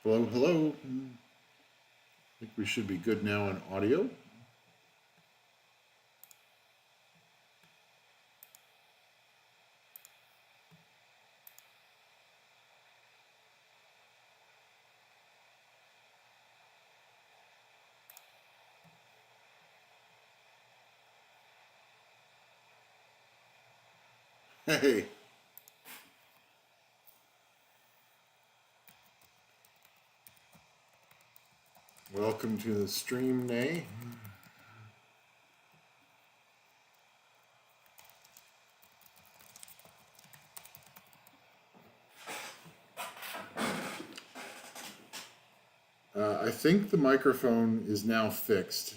Hello, hello. I think we should be good now on audio. Hey, welcome to the stream, Nay. I think the microphone is now fixed.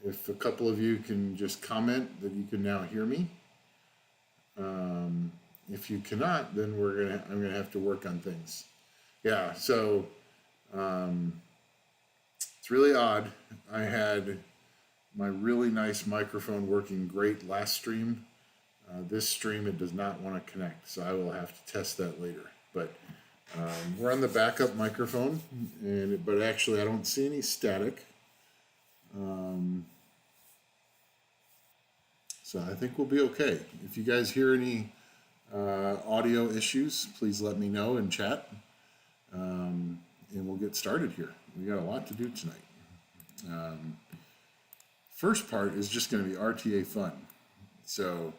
If a couple of you can just comment that you can now hear me. If you cannot, then I'm gonna have to work on things. Yeah, so it's really odd. I had my really nice microphone working great last stream. This stream it does not want to connect, so I will have to test that later. But we're on the backup microphone, but actually I don't see any static. So I think we'll be okay. If you guys hear any audio issues, please let me know in chat, and we'll get started here. We got a lot to do tonight. First part is just going to be RTA fun. So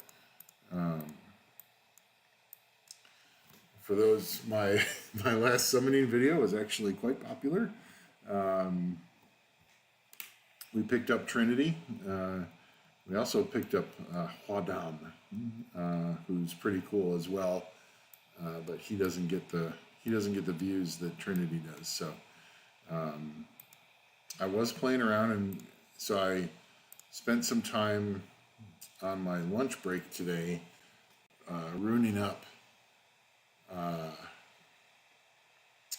for those, my last summoning video was actually quite popular. We picked up Trinity. We also picked up Huadam, who's pretty cool as well, but he doesn't get the views that Trinity does. So I was playing around, and so I spent some time on my lunch break today ruining up my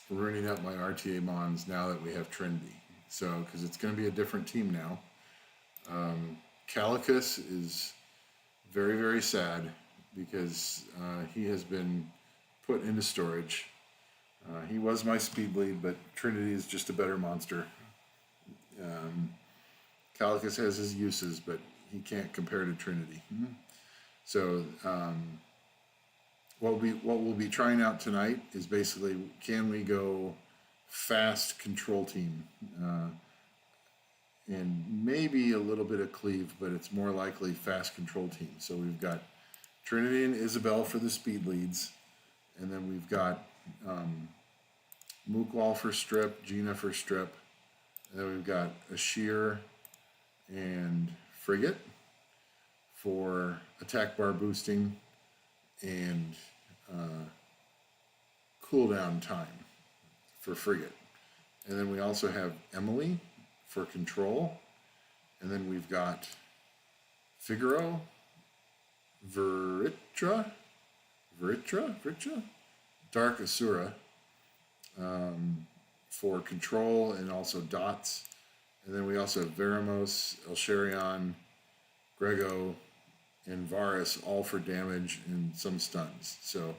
RTA mons now that we have Trinity. So because it's going to be a different team now. Calicus is very, very sad because he has been put into storage. He was my speed lead, but Trinity is just a better monster. Calicus has his uses, but he can't compare to Trinity. So what we'll be trying out tonight is basically, can we go fast control team? And maybe a little bit of cleave, but it's more likely fast control team. So we've got Trinity and Isabel for the speed leads, and then we've got Mookwall for strip, Gina for strip, and then we've got Ashir and Frigate for attack bar boosting and cooldown time for Frigate. And then we also have Emily for control, and then we've got Figaro, Veritra, Dark Asura for control and also dots, and then we also have Veramos, Elsharion, Grego, and Varus all for damage and some stuns. So,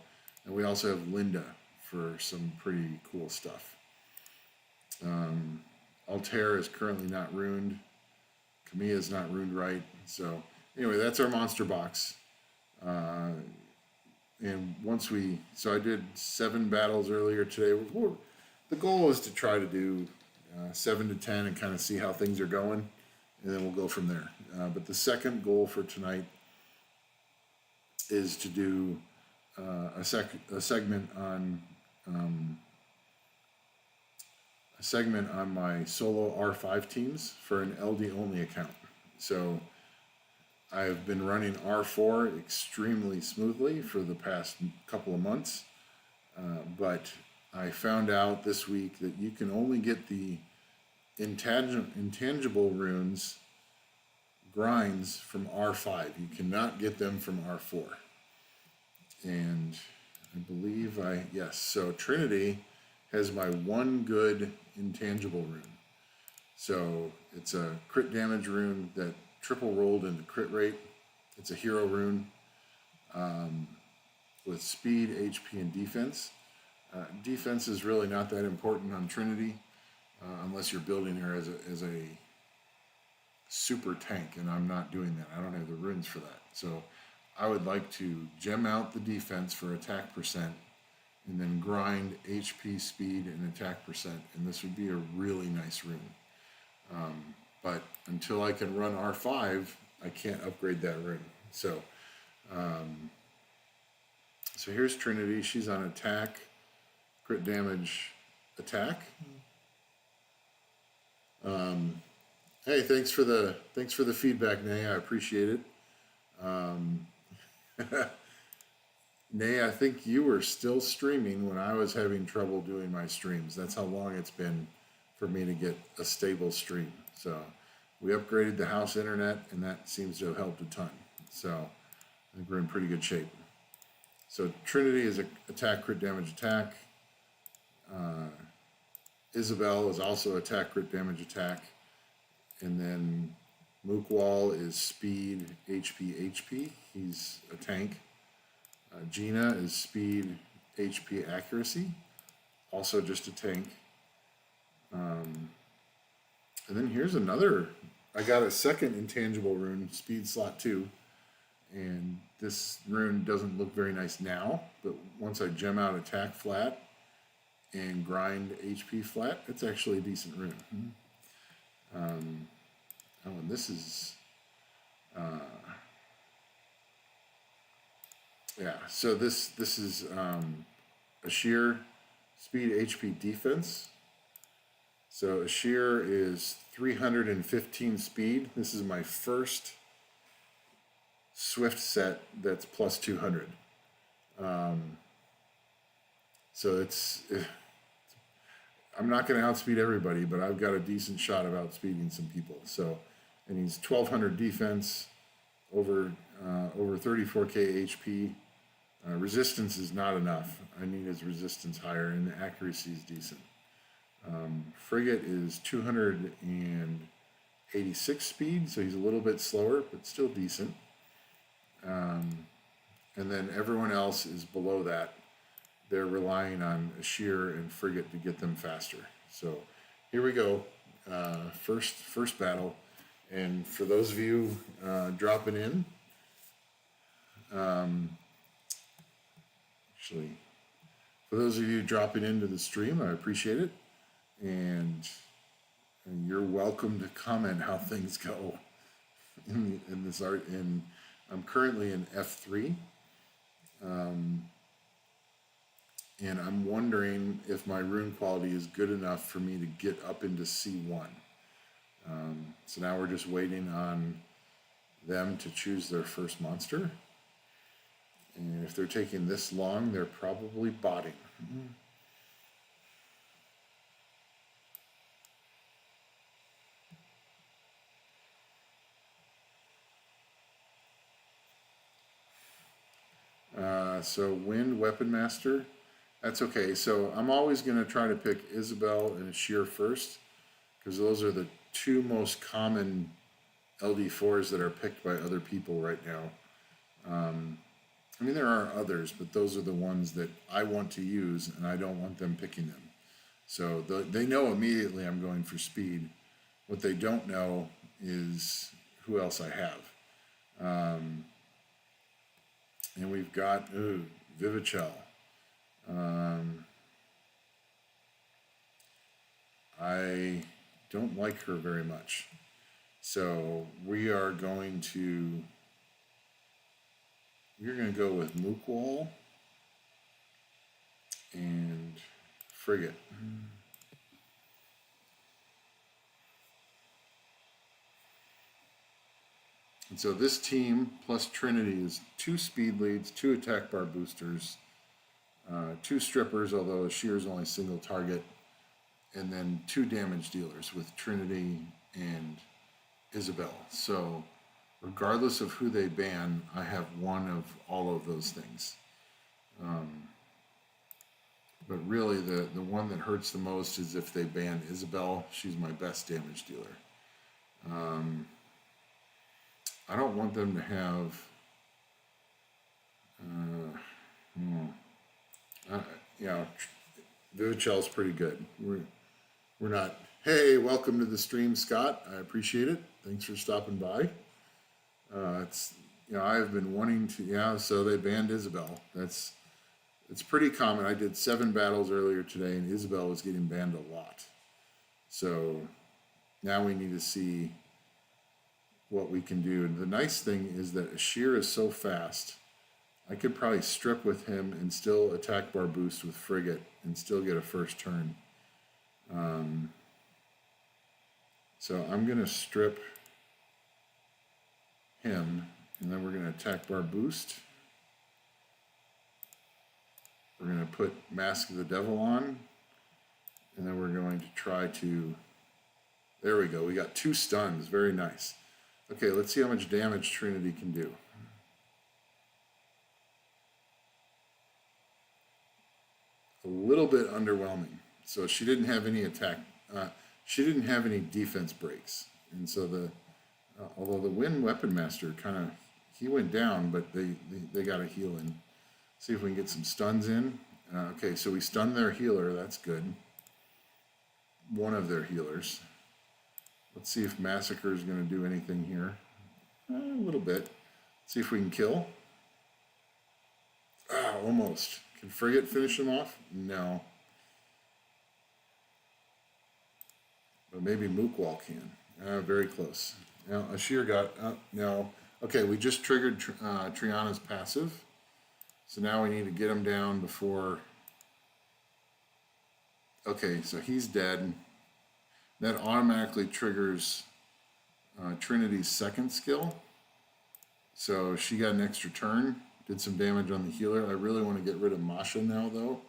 and we also have Linda for some pretty cool stuff. Altair is currently not ruined. Camilla is not ruined right. So anyway, that's our monster box. And once so I did 7 battles earlier today. The goal is to try to do 7 to 10 and kind of see how things are going, and then we'll go from there. But the second goal for tonight is to do a segment on my solo R5 teams for an LD Only account. So I've been running R4 extremely smoothly for the past couple of months, but I found out this week that you can only get the intangible runes grinds from R5. You cannot get them from R4. And I believe yes, so Trinity has my one good intangible rune. So it's a crit damage rune that triple rolled into crit rate. It's a hero rune with speed, HP, and defense. Defense is really not that important on Trinity, unless you're building her as a super tank, and I'm not doing that. I don't have the runes for that. So I would like to gem out the defense for attack percent, and then grind HP, speed, and attack percent, and this would be a really nice rune. But until I can run R5, I can't upgrade that rune. So, so here's Trinity. She's on attack, crit damage, attack. Hey, thanks for the feedback, Nay. I appreciate it. Nay, I think you were still streaming when I was having trouble doing my streams. That's how long it's been for me to get a stable stream. So we upgraded the house internet, and that seems to have helped a ton. So I think we're in pretty good shape. So Trinity is attack, crit damage, attack. Isabel is also attack, crit damage, attack. And then Mookwall is speed, HP, HP. He's a tank. Gina is speed, HP, accuracy. Also just a tank. And then here's another. I got a second intangible rune, speed slot 2. And this rune doesn't look very nice now, but once I gem out attack flat and grind HP flat, it's actually a decent rune. Oh, and this is, yeah, so this is a sheer speed HP defense. So a sheer is 315 speed. This is my first Swift set that's plus 200. So I'm not going to outspeed everybody, but I've got a decent shot of outspeeding some people. So, and he's 1200 defense, over 34k HP. Resistance is not enough. I need his resistance higher, and the accuracy is decent. Frigate is 286 speed, so he's a little bit slower, but still decent. And then everyone else is below that. They're relying on a sheer and frigate to get them faster. So here we go. First battle. And for those of you dropping in, actually, for those of you dropping into the stream, I appreciate it. And you're welcome to comment how things go in this art. And I'm currently in F3. And I'm wondering if my rune quality is good enough for me to get up into C1. So now we're just waiting on them to choose their first monster. And if they're taking this long, they're probably botting. So Wind Weapon Master. That's okay. So I'm always going to try to pick Isabel and Sheer first, because those are the two most common LD4s that are picked by other people right now. I mean, there are others, but those are the ones that I want to use, and I don't want them picking them. So they know immediately I'm going for speed. What they don't know is who else I have. And we've got Vivichel. I don't like her very much. So we're going to go with Mookwall and Frigate. And so this team plus Trinity is 2 speed leads, 2 attack bar boosters, 2 strippers, although a shear is only single target, and then 2 damage dealers with Trinity and Isabel. So regardless of who they ban, I have one of all of those things. But really the one that hurts the most is if they ban Isabel. She's my best damage dealer. I don't want them to have Vivichel's pretty good. We're not, hey, welcome to the stream, Scott. I appreciate it. Thanks for stopping by. It's, I've been wanting to, so they banned Isabel. It's pretty common. I did 7 battles earlier today, and Isabel was getting banned a lot. So now we need to see what we can do. And the nice thing is that Ashir is so fast, I could probably strip with him and still attack bar boost with Frigate and still get a first turn. So I'm going to strip him, and then we're going to attack bar boost. We're going to put Mask of the Devil on, and then we're going to try to, there we go, we got 2 stuns, very nice. Okay, let's see how much damage Trinity can do. A little bit underwhelming. So she didn't have any attack, she didn't have any defense breaks. And so although the Wind Weapon Master he went down, but they got a heal in. See if we can get some stuns in. Okay, so we stunned their healer. That's good. One of their healers. Let's see if Massacre is going to do anything here. A little bit. See if we can kill. Almost. Can Frigate finish him off? No. But maybe Mookwall can. Very close. Now, Ashir got... no. Okay, we just triggered Triana's passive. So now we need to get him down before... Okay, so he's dead. That automatically triggers Trinity's second skill. So she got an extra turn. Did some damage on the healer. I really want to get rid of Masha now, though.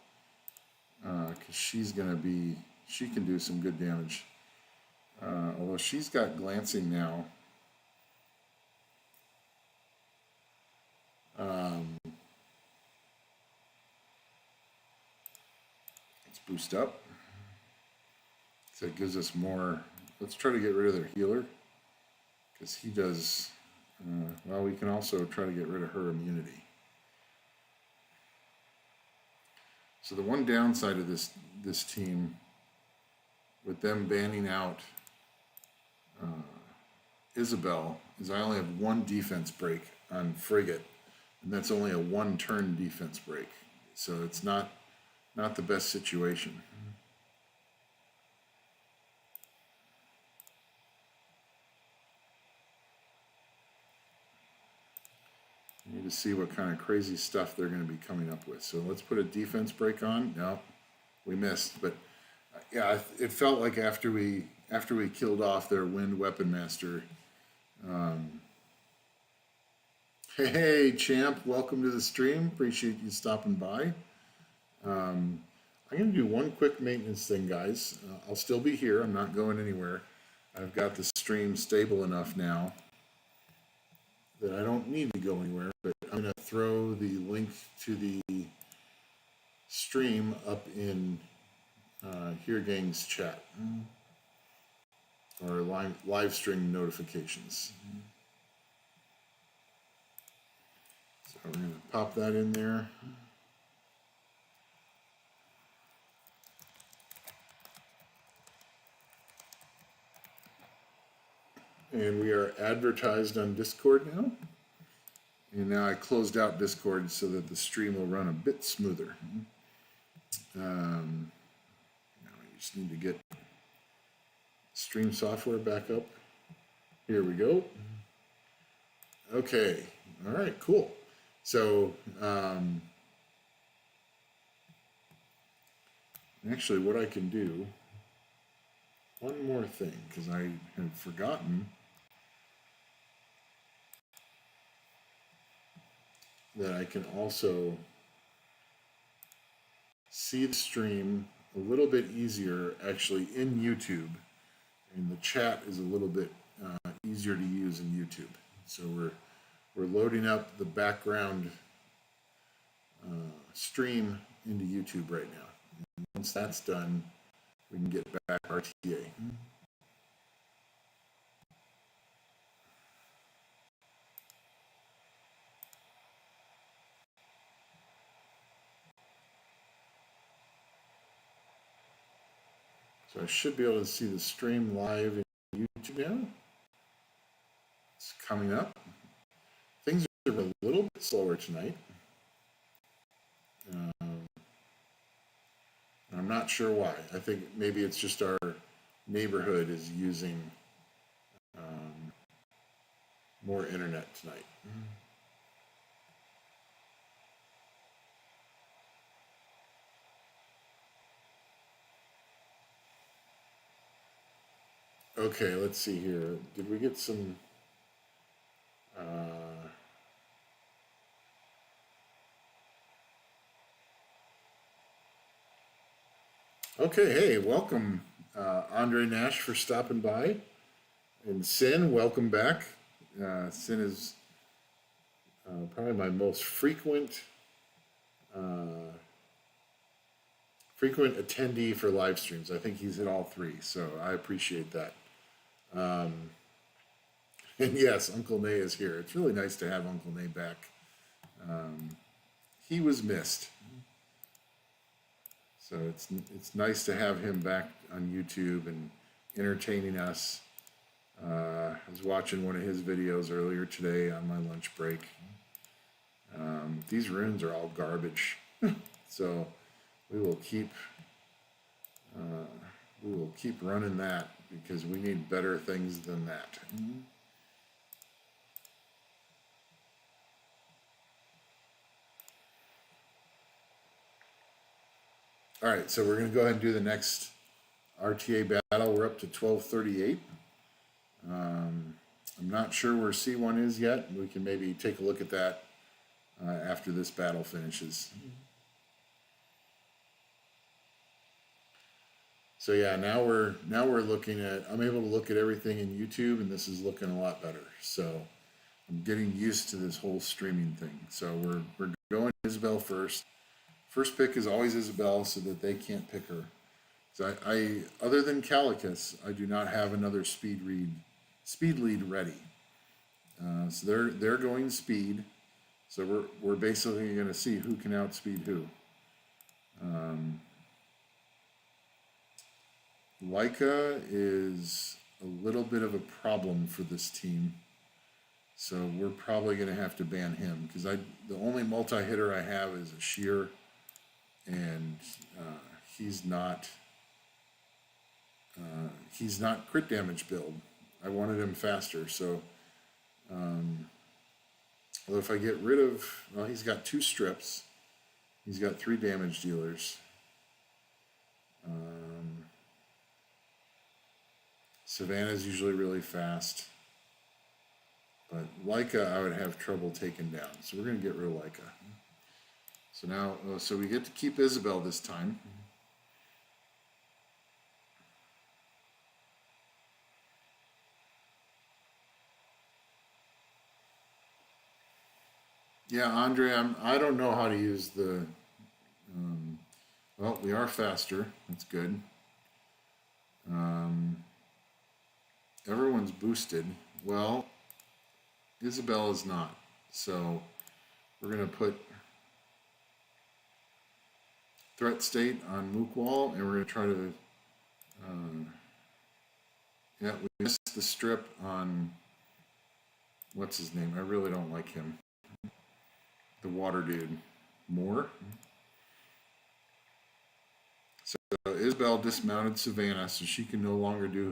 Because she's going to be... She can do some good damage. Although she's got glancing now. Let's boost up. So it gives us more. Let's try to get rid of their healer. Because he does. Well, we can also try to get rid of her immunity. So the one downside of this team, with them banning out Isabel, is I only have 1 defense break on Frigate, and that's only a 1-turn defense break. So it's not the best situation. You need to see what kind of crazy stuff they're going to be coming up with. So let's put a defense break on. No, we missed. But yeah, it felt like after we killed off their Wind Weapon Master. Hey, champ, welcome to the stream. Appreciate you stopping by. I'm going to do one quick maintenance thing, guys. I'll still be here. I'm not going anywhere. I've got the stream stable enough now that I don't need to go anywhere, but I'm going to throw the link to the stream up in Here Gang's chat, or live stream notifications. So we're going to pop that in there. And we are advertised on Discord now. And now I closed out Discord so that the stream will run a bit smoother. Now we just need to get stream software back up. Here we go. Okay. All right, cool. So actually what I can do, one more thing, because I had forgotten that I can also see the stream a little bit easier actually in YouTube, and the chat is a little bit easier to use in YouTube. So we're loading up the background stream into YouTube right now. And once that's done, we can get back RTA. So I should be able to see the stream live in YouTube now. It's coming up. Things are a little bit slower tonight. I'm not sure why. I think maybe it's just our neighborhood is using more internet tonight. Okay, let's see here. Did we get some... Okay, hey, welcome, Andre Nash, for stopping by. And Sin, welcome back. Sin is probably my most frequent attendee for live streams. I think he's hit all 3, so I appreciate that. And yes, Uncle Nay is here. It's really nice to have Uncle Nay back. He was missed. So it's nice to have him back on YouTube and entertaining us. I was watching one of his videos earlier today on my lunch break. These runes are all garbage, so we will keep running that because we need better things than that. All right, so we're going to go ahead and do the next RTA battle. We're up to 1238. I'm not sure where C1 is yet. We can maybe take a look at that after this battle finishes. So yeah, now we're looking at, I'm able to look at everything in YouTube, and this is looking a lot better. So I'm getting used to this whole streaming thing. So we're going Isabel first. First pick is always Isabel so that they can't pick her. So I other than Calicus, I do not have another speed lead ready. So they're going speed. So we're basically going to see who can outspeed who. Leica is a little bit of a problem for this team. So we're probably going to have to ban him because the only multi-hitter I have is a shear. And he's not crit damage build. I wanted him faster, so well, if I get rid of, well, he's got 2 strips. He's got 3 damage dealers. Savannah's usually really fast, but Leica I would have trouble taking down. So we're going to get rid of Leica. So now, so we get to keep Isabel this time. Yeah, Andre, I don't know how to use the, well, we are faster. That's good. Everyone's boosted. Well, Isabel is not. So we're going to put threat state on Mookwall, and we're going to try to, yeah, we missed the strip on, what's his name? I really don't like him. The water dude. Moore. So Isabel dismounted Savannah, so she can no longer do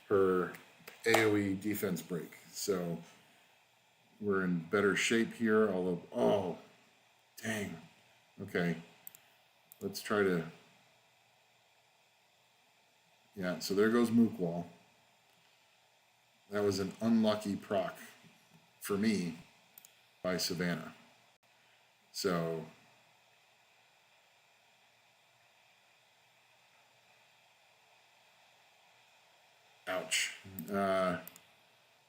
her AoE defense break. So we're in better shape here, although, oh, dang. Okay, let's try to, yeah, so there goes Mookwall. That was an unlucky proc for me by Savannah. So ouch. We're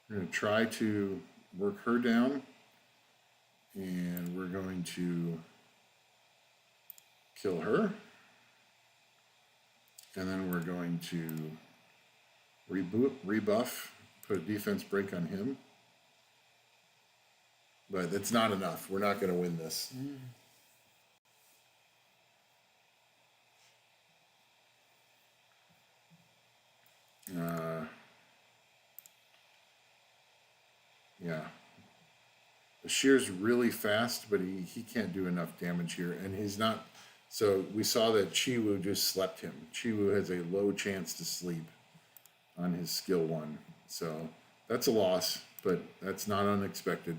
going to try to work her down, and we're going to kill her, and then we're going to rebuff, put a defense break on him. But that's not enough. We're not going to win this. Yeah. Bashir's really fast, but he can't do enough damage here. And he's not... So we saw that Chiwu just slept him. Chiwu has a low chance to sleep on his skill 1. So that's a loss, but that's not unexpected.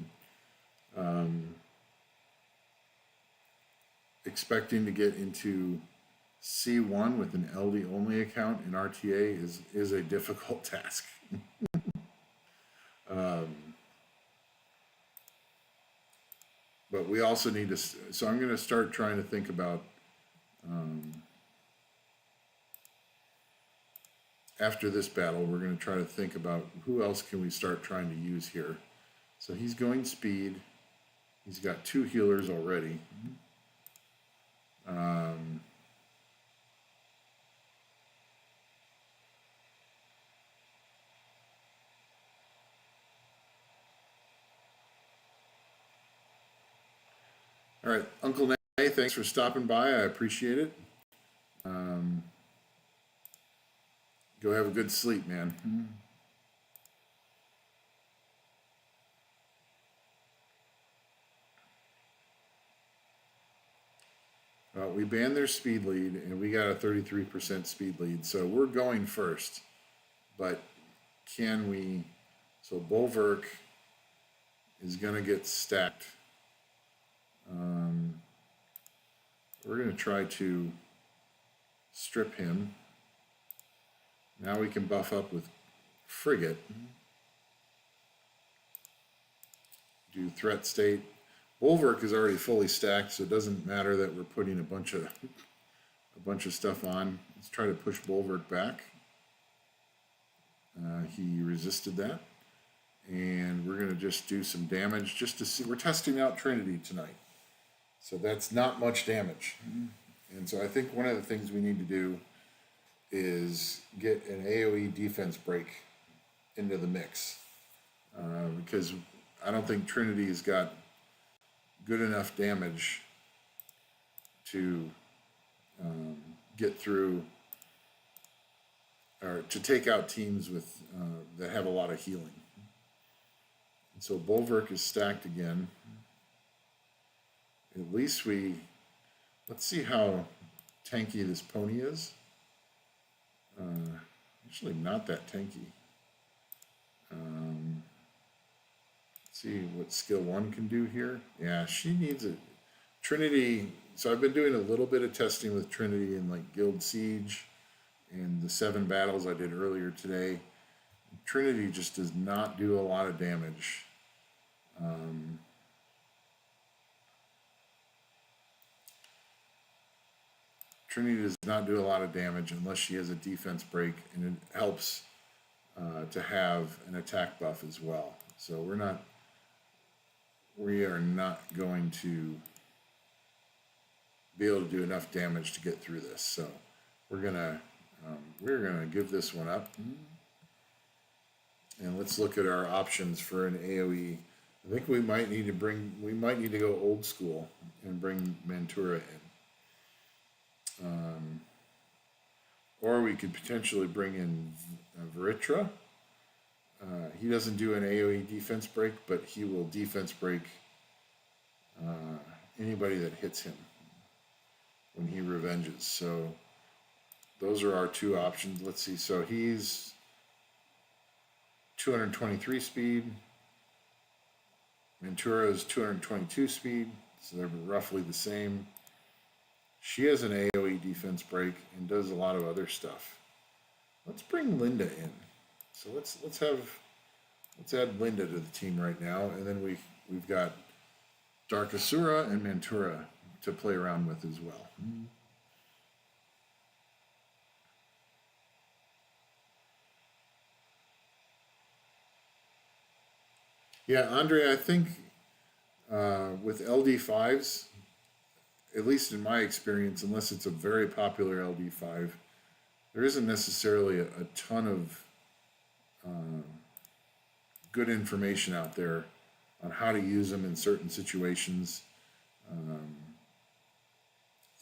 Expecting to get into C1 with an LD Only account in RTA is a difficult task. But we also need to, so I'm going to start trying to think about, after this battle, we're going to try to think about who else can we start trying to use here. So he's going speed. He's got 2 healers already. All right, Uncle Nay, thanks for stopping by. I appreciate it. Go have a good sleep, man. We banned their speed lead, and we got a 33% speed lead. So we're going first. But can we... So Bulwark is going to get stacked. We're going to try to strip him. Now we can buff up with Frigate. Do threat state. Bulwark is already fully stacked, so it doesn't matter that we're putting a bunch of stuff on. Let's try to push Bulwark back. He resisted that. And we're going to just do some damage just to see. We're testing out Trinity tonight. So that's not much damage. And so I think one of the things we need to do is get an AoE defense break into the mix. Because I don't think Trinity has got good enough damage to get through or to take out teams with that have a lot of healing. And so Bulwark is stacked again. At least let's see how tanky this pony is. Actually not that tanky. Let's see what skill 1 can do here. Yeah, she needs it. Trinity, so I've been doing a little bit of testing with Trinity in like Guild Siege and the 7 battles I did earlier today. Trinity just does not do a lot of damage. Trinity does not do a lot of damage unless she has a defense break, and it helps to have an attack buff as well. So we are not going to be able to do enough damage to get through this. So we're gonna give this one up, and let's look at our options for an AoE. I think we might need to go old school and bring Mantura in. Or we could potentially bring in Veritra. He doesn't do an AoE defense break, but he will defense break anybody that hits him when he revenges. So those are our 2 options. Let's see. So he's 223 speed. Mantura is 222 speed. So they're roughly the same. She has an AoE defense break and does a lot of other stuff. Let's bring Linda in. So let's add Linda to the team right now, and then we've got Dark Asura and Mantura to play around with as well. Yeah, Andre, I think with LD5s, at least in my experience, unless it's a very popular LD5, there isn't necessarily a ton of good information out there on how to use them in certain situations.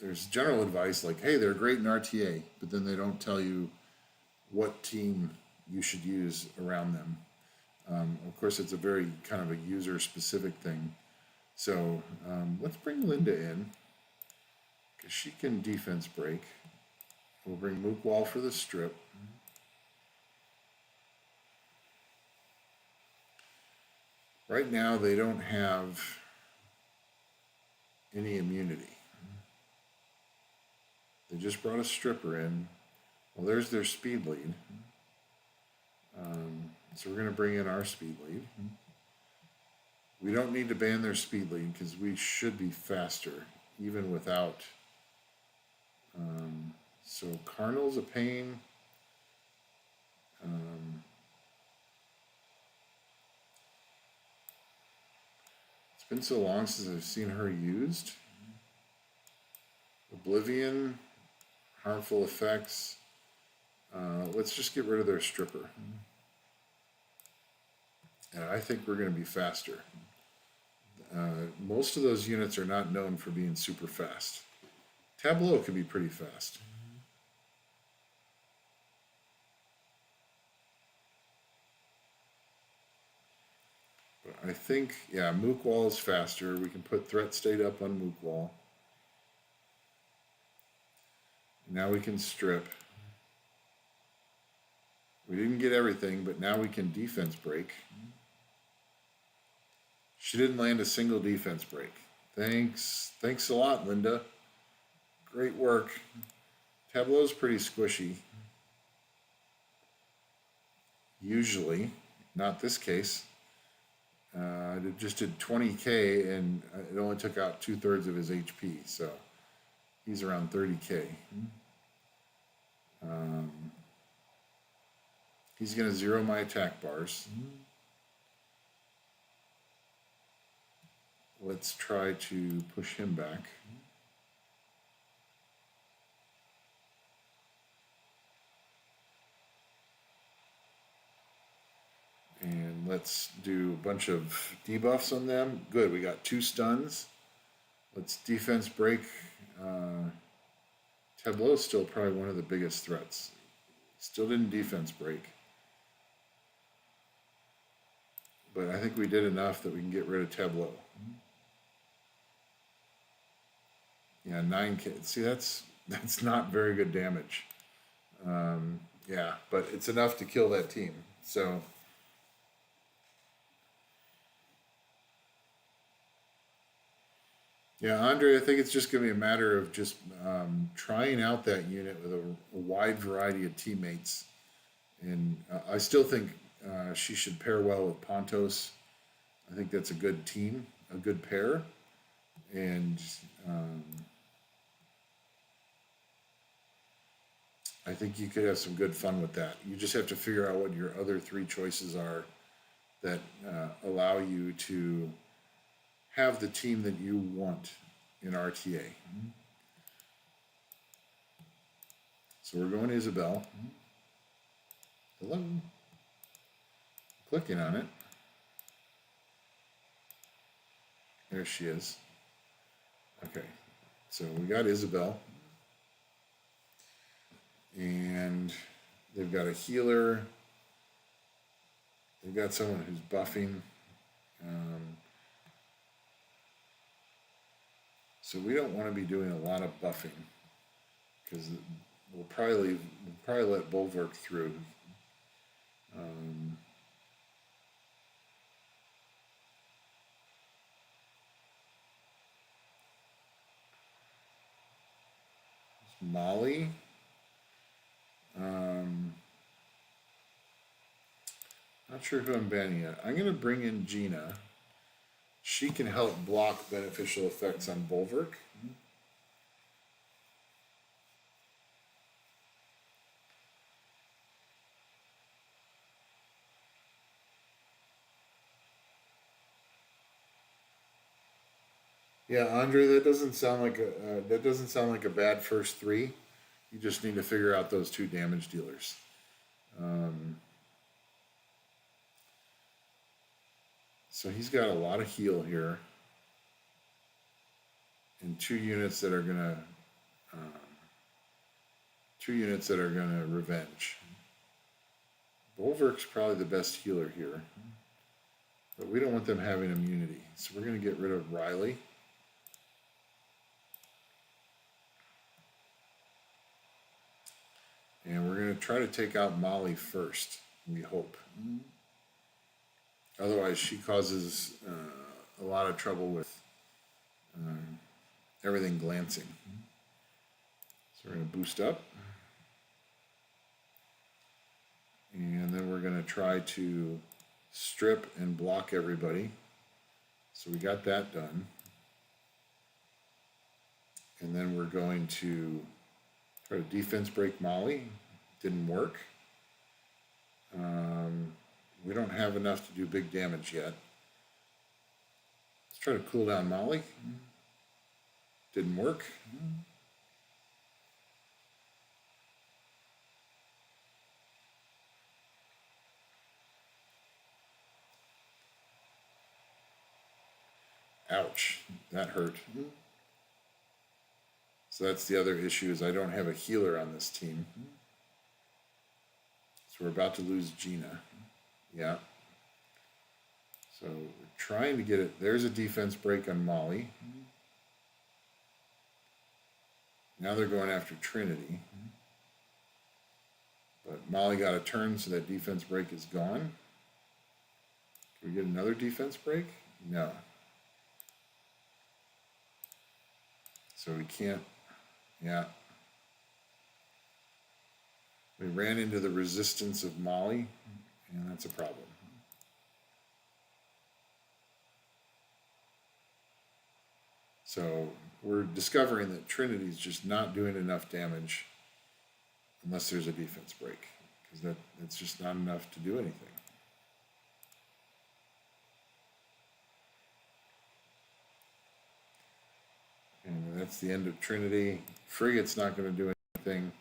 There's general advice like, hey, they're great in RTA, but then they don't tell you what team you should use around them. Of course, it's a very kind of a user-specific thing. So let's bring Linda in, because she can defense break. We'll bring Mook Wall for the strip. Right now, they don't have any immunity. They just brought a stripper in. Well, there's their speed lead. So we're going to bring in our speed lead. We don't need to ban their speed lead because we should be faster, even without. So Carnal's a pain. It's been so long since I've seen her used. Oblivion, harmful effects. Let's just get rid of their stripper. And I think we're going to be faster. Most of those units are not known for being super fast. Tableau can be pretty fast. But I think, yeah, Mook Wall is faster. We can put Threat State up on Mook Wall. Now we can strip. We didn't get everything, but now we can defense break. She didn't land a single defense break. Thanks a lot, Linda. Great work. Tableau's pretty squishy. Usually, not this case. It just did 20K and it only took out 2/3 of his HP, so he's around 30K. He's going to zero my attack bars. Let's try to push him back. And let's do a bunch of debuffs on them. Good, we got 2 stuns. Let's defense break. Tableau is still probably one of the biggest threats. Still didn't defense break. But I think we did enough that we can get rid of Tableau. Yeah, 9K. See, that's not very good damage. Yeah, but it's enough to kill that team. So yeah, Andre, I think it's just going to be a matter of just trying out that unit with a wide variety of teammates. And I still think she should pair well with Pontos. I think that's a good team, a good pair. And I think you could have some good fun with that. You just have to figure out what your other 3 choices are that allow you to have the team that you want in RTA. So we're going to Isabel. Hello. Clicking on it. There she is. Okay, so we got Isabel. And they've got a healer. They've got someone who's buffing. So we don't want to be doing a lot of buffing because we'll probably let Bulwark through. Molly. Not sure who I'm banning yet. I'm going to bring in Gina. She can help block beneficial effects on Bulwark. Yeah, Andre, that doesn't sound like a bad first 3. You just need to figure out those 2 damage dealers. So he's got a lot of heal here, and 2 units that are gonna revenge. Bulwark's probably the best healer here. But we don't want them having immunity. So we're going to get rid of Riley. And we're going to try to take out Molly first, we hope. Otherwise, she causes a lot of trouble with everything glancing. So we're going to boost up. And then we're going to try to strip and block everybody. So we got that done. And then we're going to try to defense break Molly. Didn't work. We don't have enough to do big damage yet. Let's try to cool down Molly. Didn't work. Ouch, that hurt. So that's the other issue, is I don't have a healer on this team. So we're about to lose Gina. Yeah. So we're trying to get it. There's a defense break on Molly. Now they're going after Trinity. But Molly got a turn, so that defense break is gone. Can we get another defense break? No. So we can't, yeah. We ran into the resistance of Molly, and that's a problem. So we're discovering that Trinity's just not doing enough damage unless there's a defense break, because that's just not enough to do anything. And that's the end of Trinity. Frigate's not going to do anything.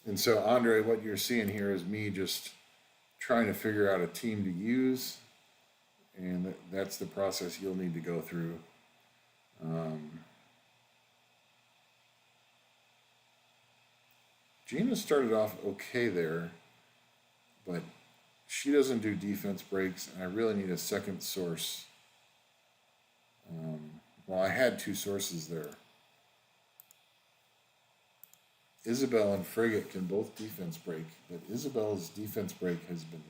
And so, Andre, what you're seeing here is me just trying to figure out a team to use, and that's the process you'll need to go through. Gina started off okay there, but she doesn't do defense breaks, and I really need a second source. Well, I had two sources there. Isabel and Frigate can both defense break, but Isabel's defense break has been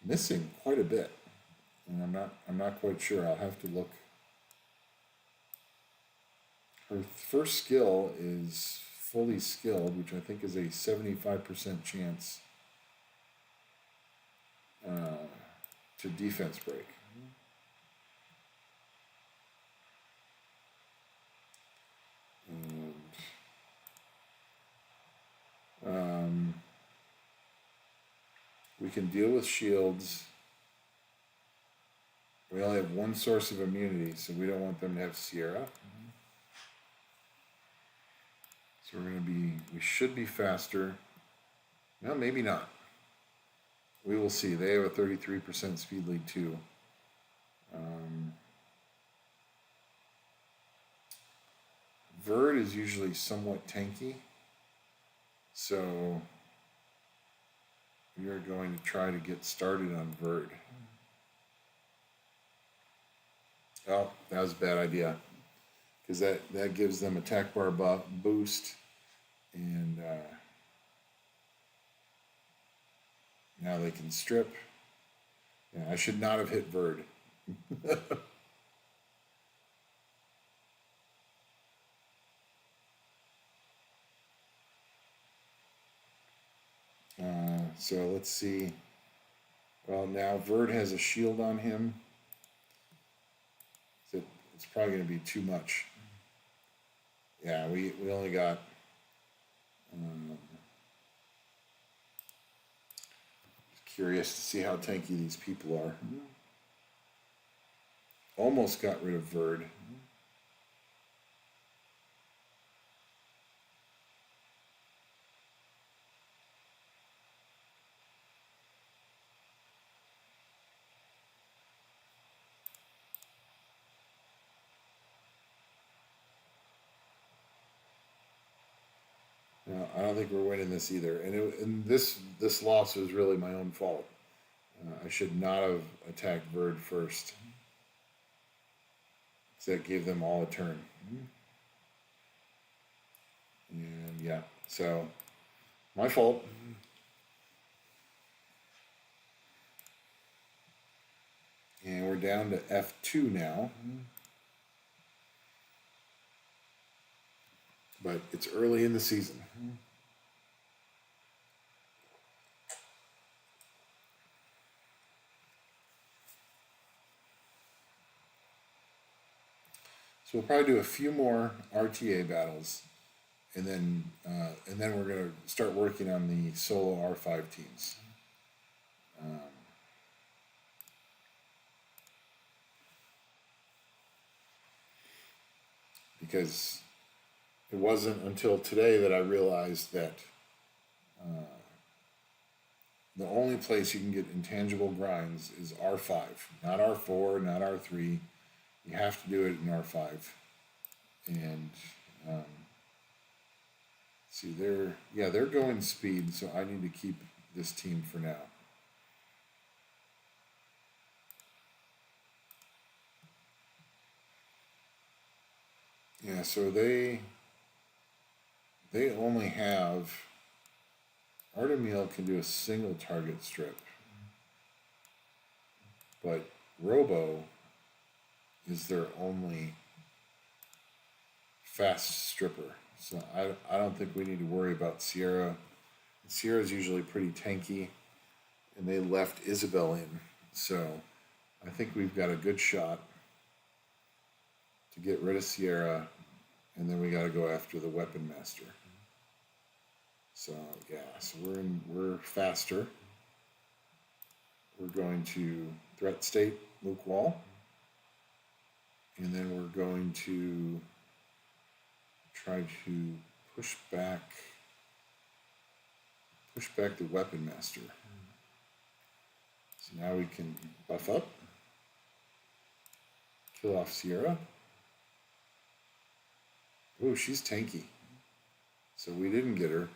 missing quite a bit, and I'm not quite sure. I'll have to look. Her first skill is fully skilled, which I think is a 75% chance to defense break. And we can deal with shields. We only have one source of immunity, so we don't want them to have Sierra. So we should be faster. No, maybe not. We will see. They have a 33% speed lead too. Verd is usually somewhat tanky. So we are going to try to get started on Verd. Oh, that was a bad idea, because that gives them attack bar boost, and now they can strip. Yeah, I should not have hit Verd. So let's see. Well, now Verd has a shield on him. It's probably going to be too much. Yeah, we only got curious to see how tanky these people are. Almost got rid of Verd. I don't think we're winning this either. And this loss was really my own fault. I should not have attacked Verd first. So that gave them all a turn. And yeah, so my fault. And we're down to F2 now. But it's early in the season. So we'll probably do a few more RTA battles, and then we're going to start working on the solo R5 teams. Because it wasn't until today that I realized that the only place you can get intangible grinds is R5, not R4, not R3. You have to do it in R5. And see, they're going speed, so I need to keep this team for now. Yeah, so they only have, Artemil can do a single target strip, but Robo is their only fast stripper. So I don't think we need to worry about Sierra. Sierra's usually pretty tanky, and they left Isabel in. So I think we've got a good shot to get rid of Sierra, and then we got to go after the Weapon Master. So yeah, so we're faster. We're going to threat state Luke Wall, and then we're going to try to push back the Weapon Master. So now we can buff up, kill off Sierra. Ooh, she's tanky. So we didn't get her,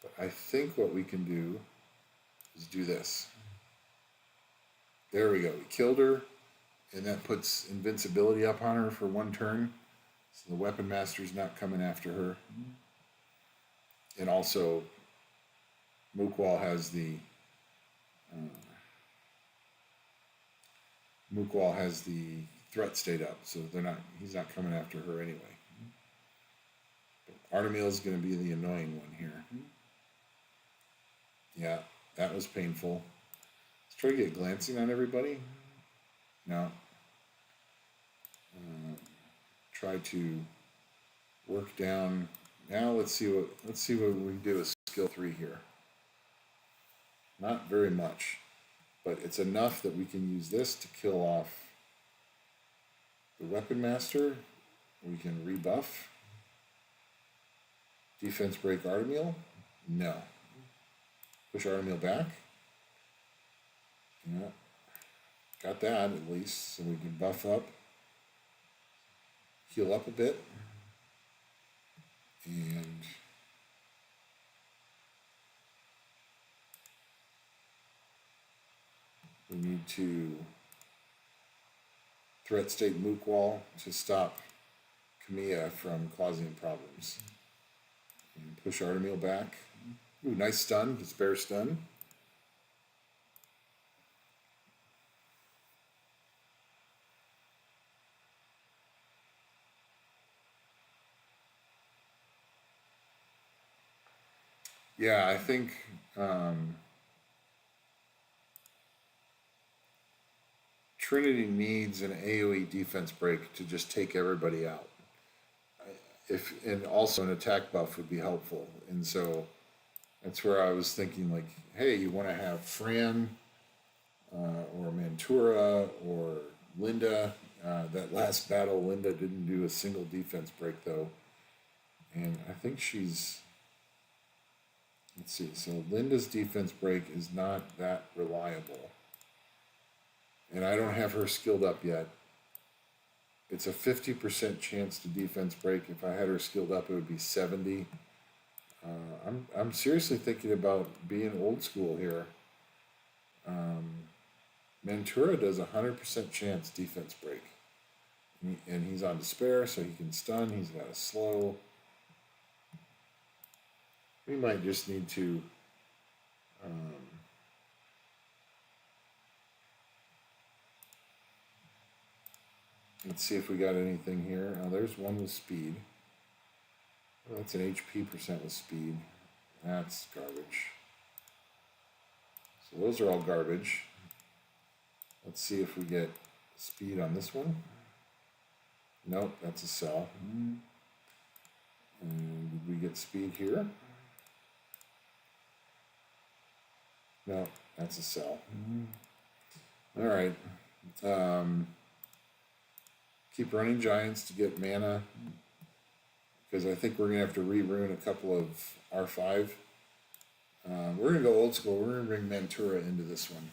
but I think what we can do is do this. There we go. We killed her, and that puts invincibility up on her for one turn. So the Weapon Master's not coming after her. And also, Mookwall has the threat state up, so he's not coming after her anyway. Artemil is going to be the annoying one here. Yeah, that was painful. Let's try to get glancing on everybody. No. Try to work down. Now let's see what we can do with skill 3 here. Not very much, but it's enough that we can use this to kill off the Weapon Master. We can rebuff. Defense break Artemil? No. Push Artemil back? Yeah. Got that at least, so we can buff up. Heal up a bit. And we need to threat state Mookwall to stop Kamiya from causing problems. And push Artemil back. Ooh, nice stun, the spare stun. Yeah, I think Trinity needs an AoE defense break to just take everybody out. And also an attack buff would be helpful. And so that's where I was thinking, like, hey, you want to have Fran or Mantura or Linda. That last battle, Linda didn't do a single defense break, though. And I think she's... Let's see. So Linda's defense break is not that reliable. And I don't have her skilled up yet. It's a 50% chance to defense break. If I had her skilled up, it would be 70. I'm seriously thinking about being old school here. Ventura does 100% chance defense break. And he's on despair, so he can stun. He's got a slow. We might just need to let's see if we got anything here. There's one with speed. Oh, that's an HP percent with speed. That's garbage. So those are all garbage. Let's see if we get speed on this one. Nope, that's a sell. And did we get speed here? No, that's a sell. All right. Keep running giants to get mana, because I think we're going to have to re-rune a couple of R5. We're going to go old school. We're going to bring Ventura into this one.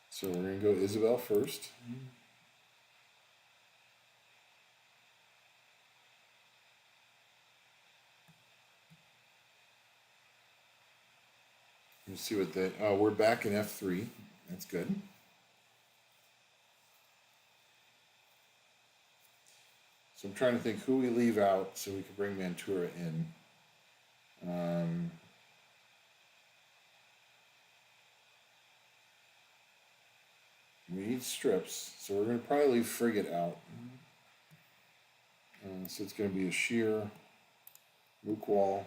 So we're going to go Isabel first. Let's see what they. Oh, we're back in F3. That's good. So I'm trying to think who we leave out so we can bring Ventura in. We need strips, so we're going to probably leave Frigate out. So it's going to be a sheer, Mook Wall.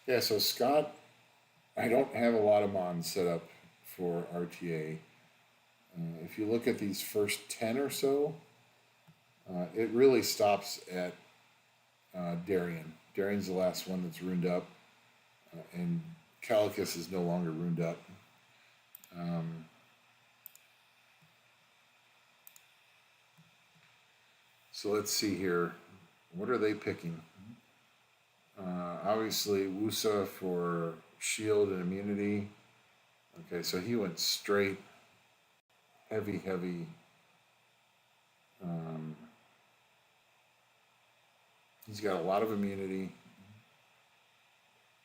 Yeah, so Scott, I don't have a lot of mons set up for RTA. If you look at these first 10 or so, it really stops at Darien. Darien's the last one that's runed up, and Calicus is no longer runed up. So let's see here. What are they picking? Obviously, Wusa for shield and immunity. Okay, so he went straight heavy. He's got a lot of immunity.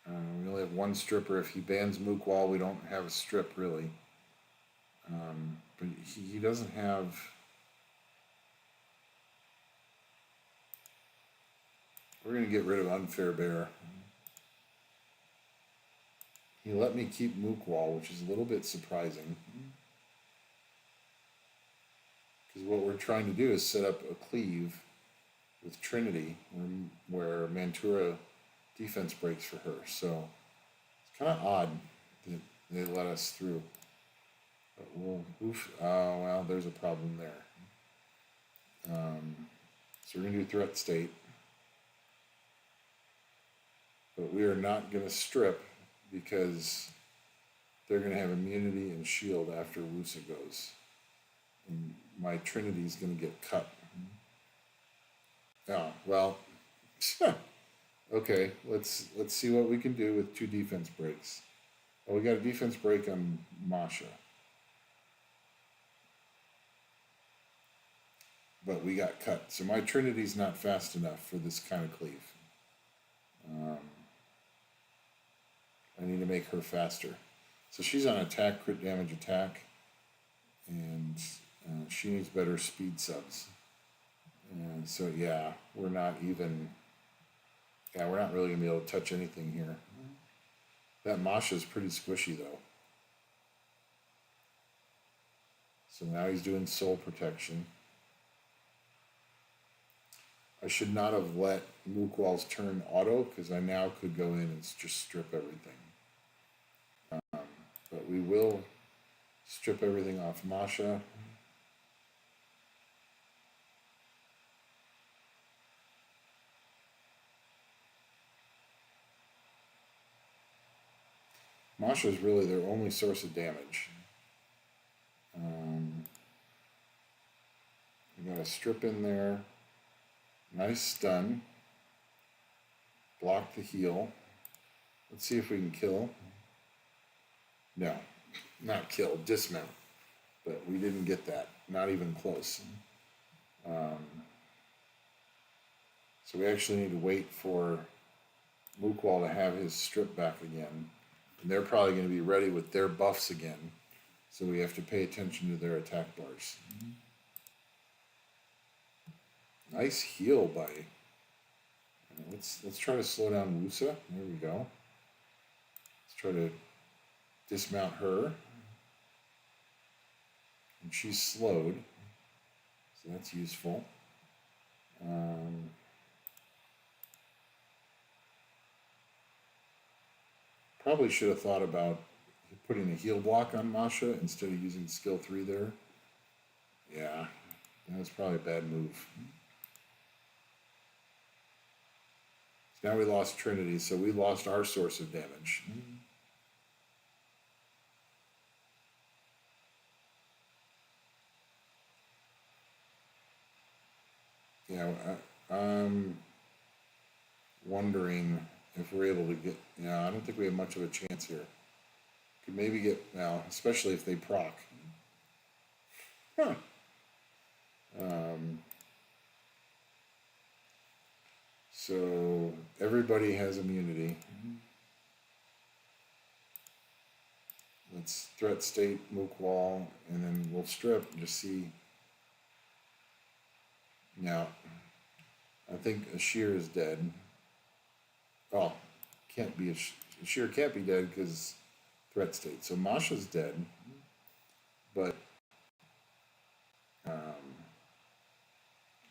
We only have one stripper. If he bans Mook Wall, we don't have a strip really. But he doesn't have. We're going to get rid of Unfair Bear. He let me keep Mook Wall, which is a little bit surprising. Because what we're trying to do is set up a cleave with Trinity, where Ventura defense breaks for her. So it's kind of odd that they let us through. But we'll, oh, well, there's a problem there. So we're going to do threat state. But we are not going to strip because they're going to have immunity and shield after Wusa goes. And my Trinity is going to get cut. Oh, well, okay, let's see what we can do with 2 defense breaks. Oh, we got a defense break on Masha. But we got cut. So my Trinity's not fast enough for this kind of cleave. I need to make her faster. So she's on attack, crit damage attack. And she needs better speed subs. And so, yeah, we're not even... Yeah, we're not really going to be able to touch anything here. That Masha's pretty squishy, though. So now he's doing soul protection. I should not have let Mook Wall's turn auto, because I now could go in and just strip everything. But we will strip everything off Masha. Masha is really their only source of damage. a strip in there. Nice stun. Block the heal. Let's see if we can kill. No, not kill, dismount. But we didn't get that, not even close. So we actually need to wait for Mookwall to have his strip back again. And they're probably going to be ready with their buffs again. So we have to pay attention to their attack bars. Nice heal by... Let's try to slow down Wusa. There we go. Let's try to dismount her. And she's slowed. So that's useful. Probably should have thought about putting a heal block on Masha instead of using skill 3 there. Yeah, that was probably a bad move. So now we lost Trinity, so we lost our source of damage. Yeah, I'm wondering if we're able to get... Yeah, I don't think we have much of a chance here. Could maybe get... Now, especially if they proc. Huh. So, everybody has immunity. Let's threat state, Mookwall, and then we'll strip and just see... Now, I think Ashir is dead. Oh, can't be Ashir can't be dead because threat state. So Masha's dead, but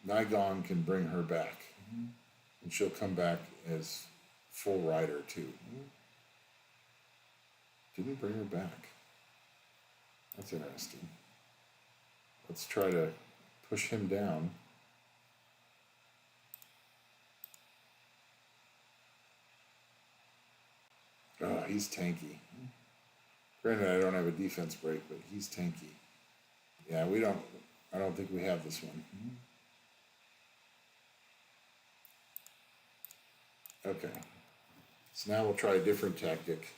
Nigong can bring her back, and she'll come back as full rider too. Didn't bring her back. That's interesting. Let's try to push him down. Oh, he's tanky. Granted, I don't have a defense break, but he's tanky. Yeah, I don't think we have this one. Okay. So now we'll try a different tactic.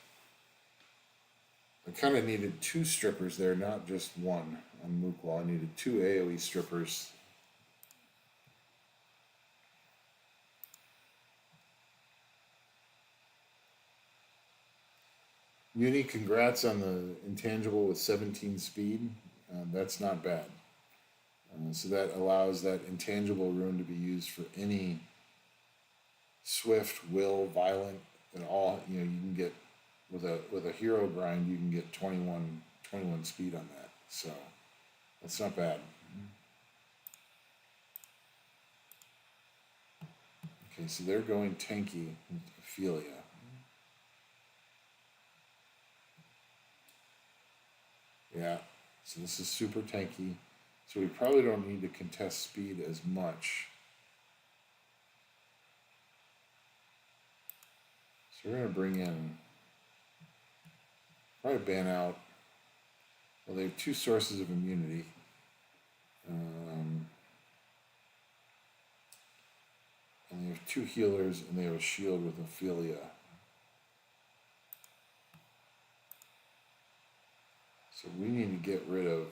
I kind of needed 2 strippers there, not just one on Mookwall. I needed 2 AoE strippers. Uni, congrats on the intangible with 17 speed. That's not bad. So that allows that intangible rune to be used for any swift, will, violent, and all. You know, you can get with a hero grind, you can get 21 speed on that. So that's not bad. Okay, so they're going tanky with Ophelia. Yeah, so this is super tanky. So we probably don't need to contest speed as much. So we're going to bring in, probably ban out, well, they have 2 sources of immunity. And they have 2 healers, and they have a shield with Ophelia. So we need to get rid of...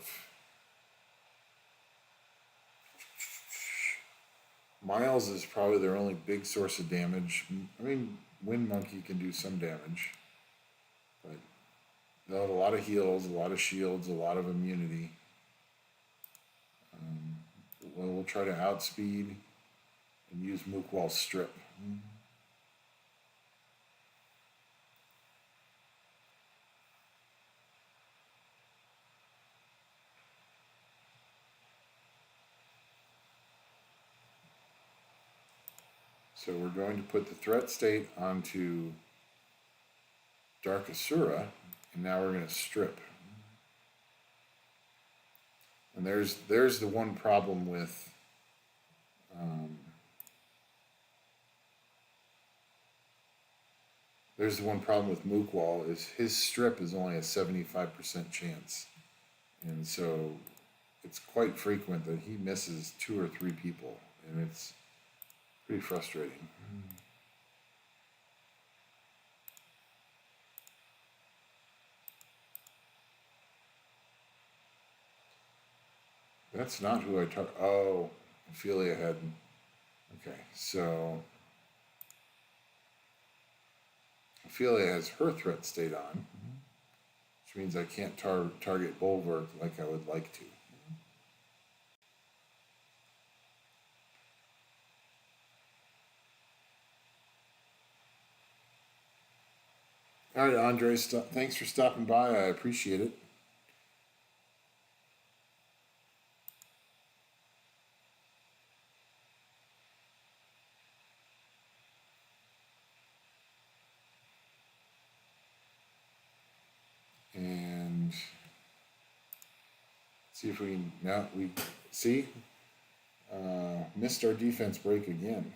Miles is probably their only big source of damage. I mean, Wind Monkey can do some damage. But they'll have a lot of heals, a lot of shields, a lot of immunity. We'll try to outspeed and use Mookwall's strip. So we're going to put the threat state onto Dark Asura, and now we're going to strip. And there's the one problem with Mookwall is his strip is only a 75% chance, and so it's quite frequent that he misses 2 or 3 people, and it's pretty frustrating. That's not who I talked. Oh, Ophelia had. Okay, so Ophelia has her threat state on, which means I can't target Bulwark like I would like to. All right, Andre, thanks for stopping by. I appreciate it. And see if we can, now we see, missed our defense break again.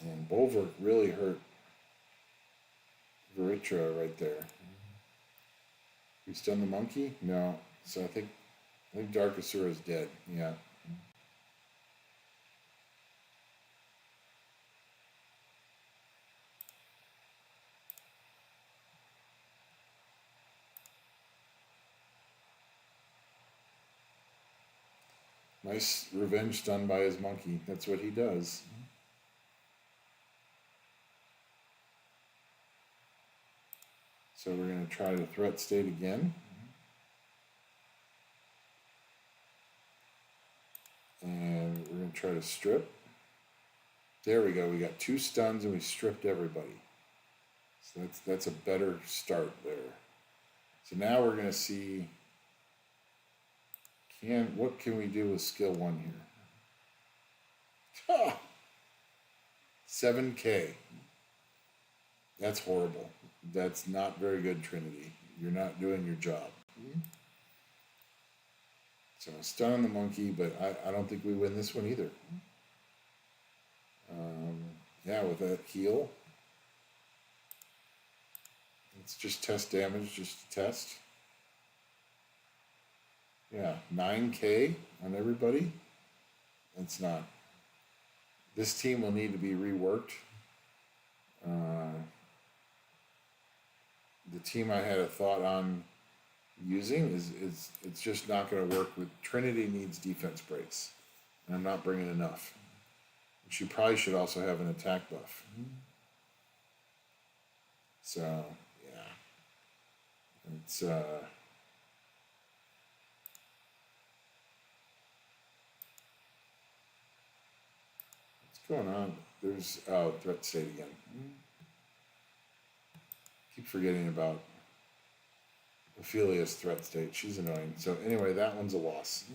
And Bulwark really hurt Veritra right there. We stun the monkey? No. So I think Dark Asura is dead. Yeah. Nice revenge done by his monkey. That's what he does. So we're going to try the threat state again. And we're going to try to strip. There we go. We got 2 stuns and we stripped everybody. So that's a better start there. So now we're going to see, what can we do with skill 1 here? Oh, 7K. That's horrible. That's not very good, Trinity. You're not doing your job. So stun on the monkey, but I don't think we win this one either. Yeah, with that heal. Let's just test damage, just to test. Yeah, 9K on everybody. That's not. This team will need to be reworked. The team I had a thought on using is it's just not going to work with. Trinity needs defense breaks, and I'm not bringing enough. She probably should also have an attack buff. So yeah, it's what's going on? There's threat state again. Keep forgetting about Ophelia's threat state. She's annoying. So anyway, that one's a loss.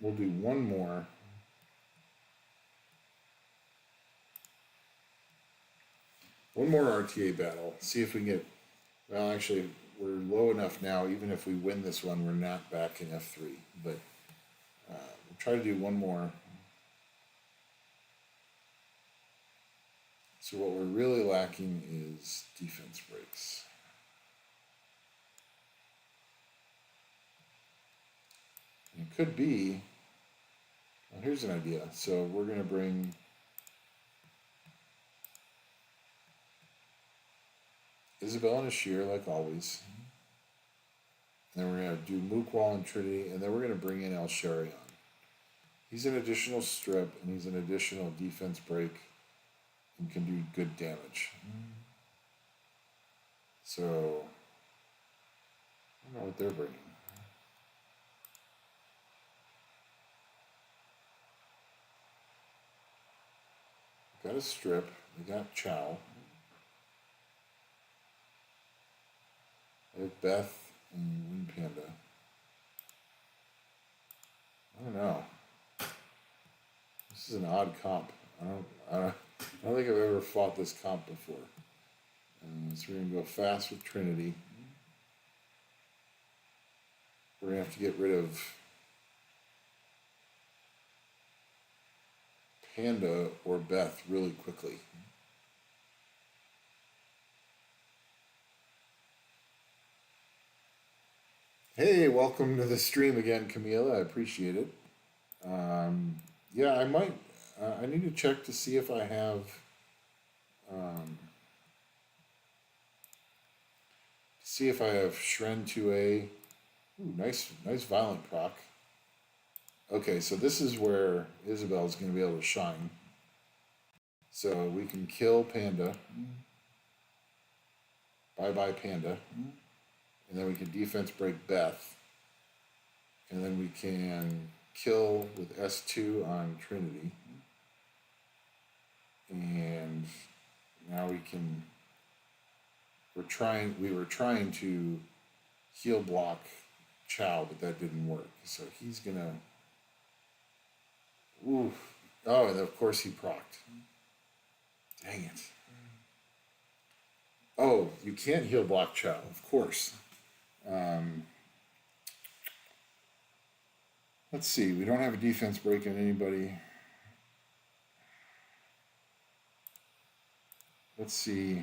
We'll do one more. One more RTA battle. See if we can get. Well, actually, we're low enough now. Even if we win this one, we're not back in F3. But we'll try to do one more. So what we're really lacking is defense breaks. And it could be. Well, here's an idea. So we're going to bring. Isabel and Ashir, like always. And then we're going to do Mookwall and Trinity, and then we're going to bring in El Shari on. He's an additional strip, and he's an additional defense break, and can do good damage. So, I don't know what they're bringing. Got a strip, we got Chow. I have Beth and Wind Panda. I don't know. This is an odd comp. I don't think I've ever fought this comp before. So we're going to go fast with Trinity. We're going to have to get rid of Panda or Beth really quickly. Hey, welcome to the stream again, Camila. I appreciate it. Yeah, I might. I need to check to see if I have. See if I have Shren 2A. Ooh, nice violent proc. Okay, so this is where Isabel's going to be able to shine. So we can kill Panda. Bye-bye Panda. And then we can defense break Beth. And then we can kill with S2 on Trinity. And now we can... We were trying to heal block Chow, but that didn't work. So he's gonna... Ooh. Oh, and of course he procced. Dang it. Oh, you can't heal block Chow, of course. Let's see, we don't have a defense break on anybody. Let's see.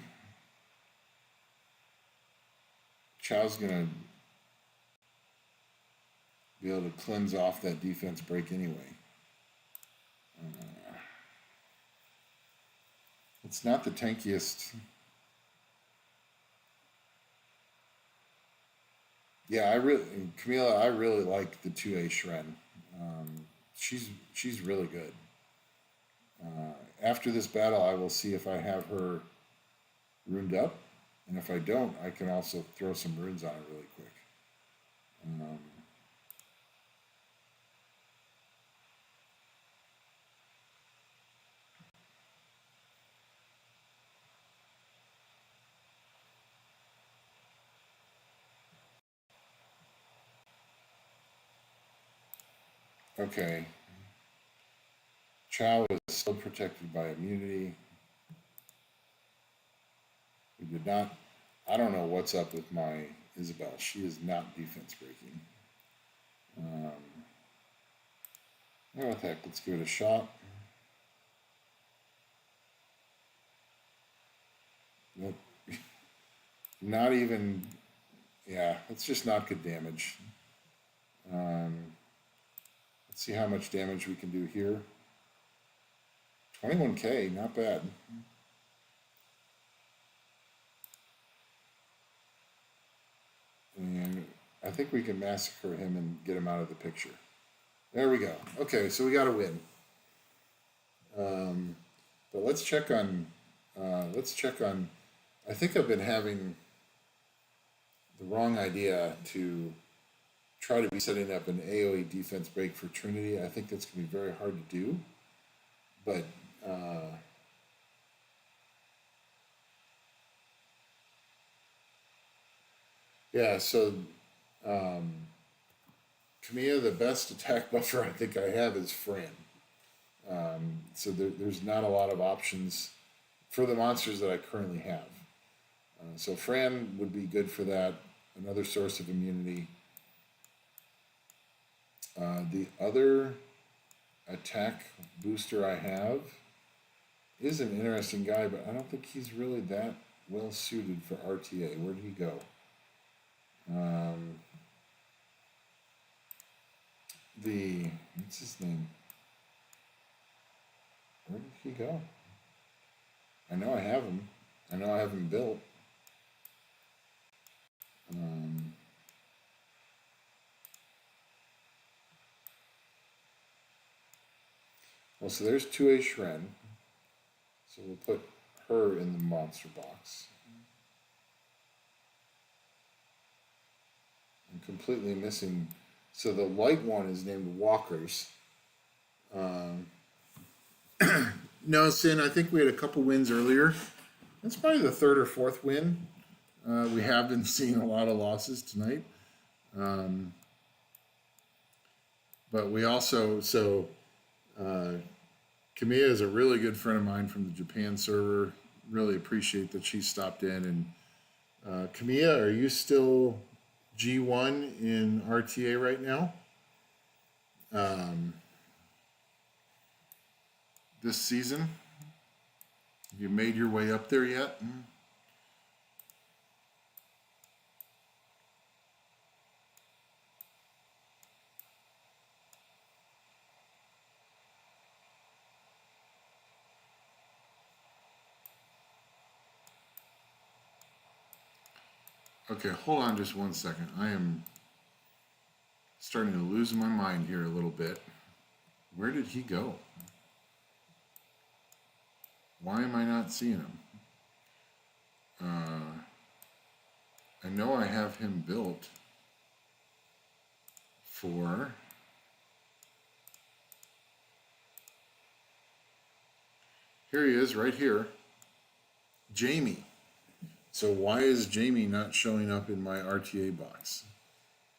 Chow's gonna be able to cleanse off that defense break anyway. It's not the tankiest. Yeah, Camila, I really like the 2A Shren. She's really good. After this battle, I will see if I have her runed up, and if I don't, I can also throw some runes on it really quick. Okay. Chow is still protected by immunity. We did not... I don't know what's up with my Isabel. She is not defense breaking. Oh, what the heck? Let's give it a shot. Nope. Not even... Yeah, it's just not good damage. Let's see how much damage we can do here. 21k, not bad. And I think we can massacre him and get him out of the picture. There we go. Okay, so we got to win. But let's check on... I think I've been having the wrong idea to try to be setting up an AoE defense break for Trinity. I think that's going to be very hard to do. But... yeah, so... Camilla, the best attack buffer I think I have is Fran. So there's not a lot of options for the monsters that I currently have. So Fran would be good for that. Another source of immunity. The other attack booster I have is an interesting guy, but I don't think he's really that well suited for RTA. Where did he go? What's his name? Where did he go? I know I have him. I know I have him built. Well, so there's 2A Shren. So we'll put her in the monster box. I'm completely missing. So the light one is named Walkers. No, Sin, I think we had a couple wins earlier. That's probably the third or fourth win. We have been seeing a lot of losses tonight. But we also, Camilla is a really good friend of mine from the Japan server. Really appreciate that she stopped in. And Camilla, are you still G1 in RTA right now? this season? Have you made your way up there yet? Okay, hold on just one second. I am starting to lose my mind here a little bit. Where did he go? Why am I not seeing him? I know I have him built for... Here he is, right here. Jamie. So why is Jamie not showing up in my RTA box?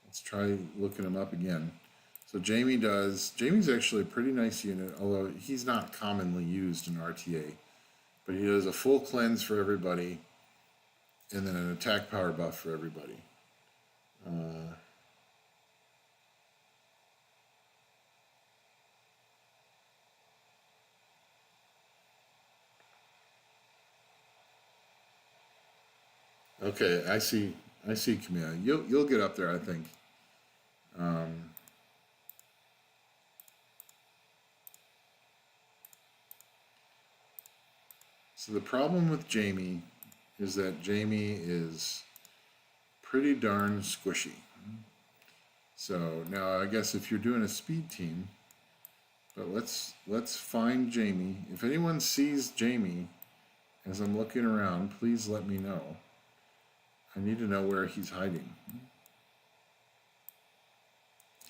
Let's try looking him up again. So Jamie's actually a pretty nice unit, although he's not commonly used in RTA. But he does a full cleanse for everybody, and then an attack power buff for everybody. Okay, I see, Camilla. You'll get up there, I think. So the problem with Jamie is that Jamie is pretty darn squishy. So now I guess if you're doing a speed team, but let's find Jamie. If anyone sees Jamie as I'm looking around, please let me know. I need to know where he's hiding.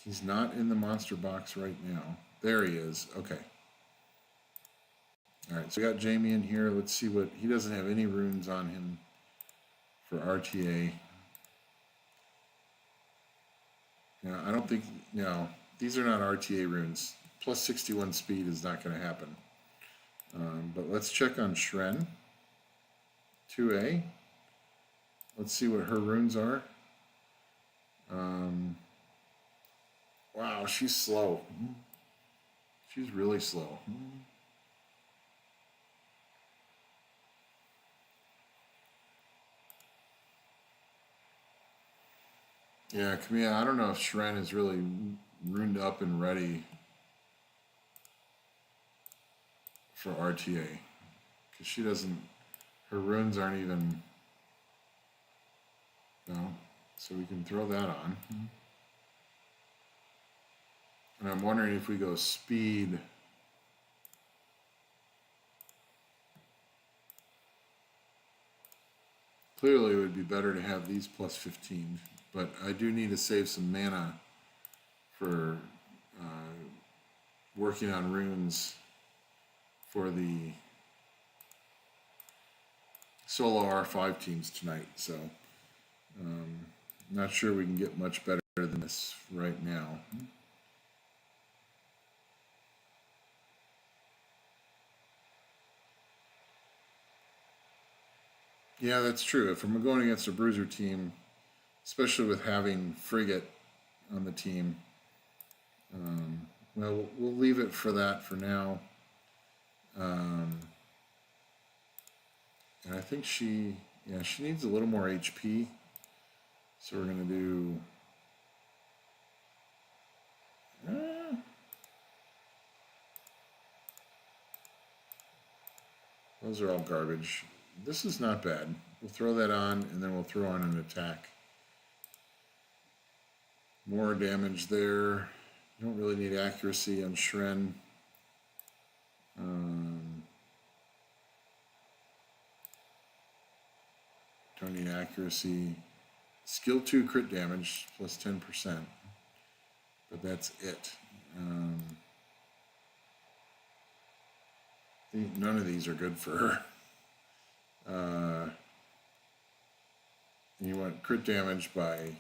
He's not in the monster box right now. There he is. Okay. All right, so we got Jamie in here. Let's see what... He doesn't have any runes on him for RTA. Now, I don't think... No, these are not RTA runes. Plus 61 speed is not going to happen. But let's check on Shren. 2A. Let's see what her runes are. Wow, she's slow. She's really slow. Yeah, Camille, I don't know if Shren is really runed up and ready for RTA. Because she doesn't... Her runes aren't even... No, so we can throw that on. And I'm wondering if we go speed. Clearly it would be better to have these plus 15, but I do need to save some mana for working on runes for the solo R5 teams tonight, so not sure we can get much better than this right now. Yeah, that's true. If I'm going against a bruiser team, especially with having Frigate on the team, well, we'll leave it for that for now. And I think she needs a little more HP. So we're going to do... those are all garbage. This is not bad. We'll throw that on, and then we'll throw on an attack. More damage there. Don't really need accuracy on Shren. Don't need accuracy. Skill 2 crit damage plus 10%. But that's it. None of these are good for her. You want crit damage by...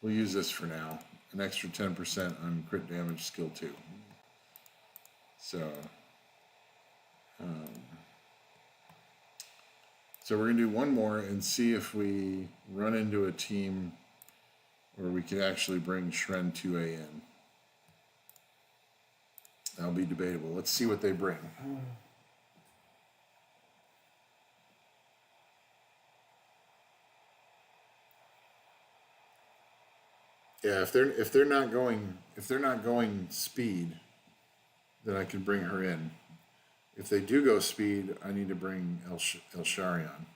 We'll use this for now. An extra 10% on crit damage skill 2. So... So we're going to do one more and see if we run into a team where we can actually bring Shren 2A in. That'll be debatable. Let's see what they bring. Yeah, if they're not going speed, then I can bring her in. If they do go speed, I need to bring El Sharion.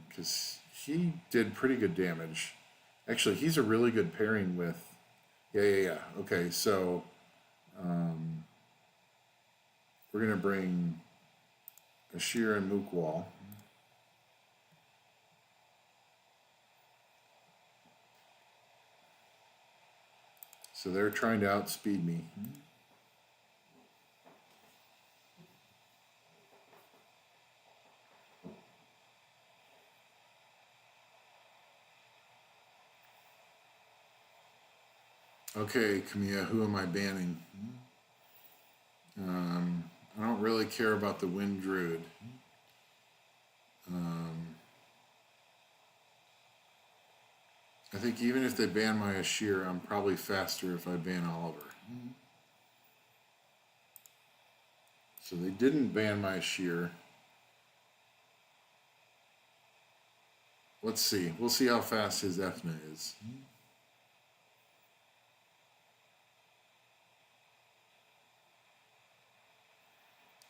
Because he did pretty good damage. Actually, he's a really good pairing with... Yeah. Okay, so... we're going to bring Ashir and Mookwall. So they're trying to outspeed me. Okay, Camilla, who am I banning? I don't really care about the Wind Druid. I think even if they ban my Ashir, I'm probably faster if I ban Oliver. So they didn't ban my Ashir. Let's see. We'll see how fast his Ethna is.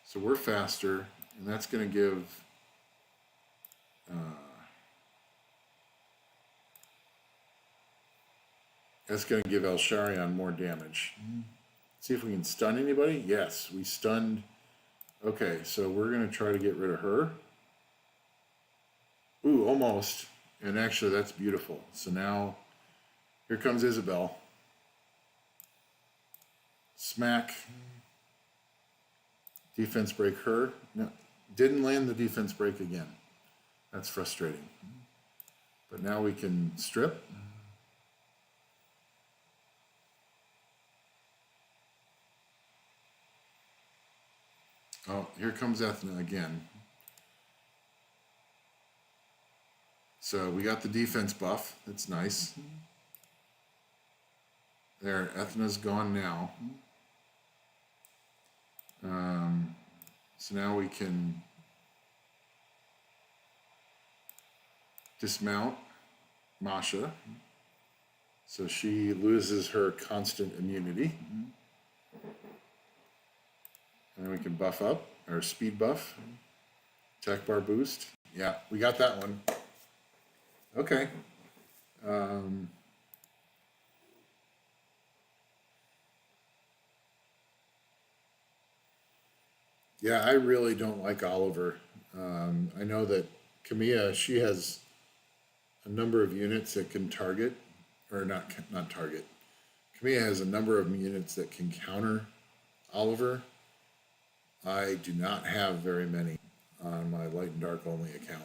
So we're faster, and that's going to give... that's going to give El Sharion more damage. See if we can stun anybody. Yes, we stunned. Okay, so we're going to try to get rid of her. Ooh, almost. And actually, that's beautiful. So now, here comes Isabel. Smack. Defense break her. No, didn't land the defense break again. That's frustrating. But now we can strip. Oh, here comes Ethna again. So we got the defense buff. That's nice. There, Ethna's gone now. So now we can dismount Masha. So she loses her constant immunity. And then we can buff up, or speed buff. Attack bar boost. Yeah, we got that one. Okay. Yeah, I really don't like Oliver. I know that Camilla, she has a number of units that can target, or not target. Camilla has a number of units that can counter Oliver. I do not have very many on my light and dark only account.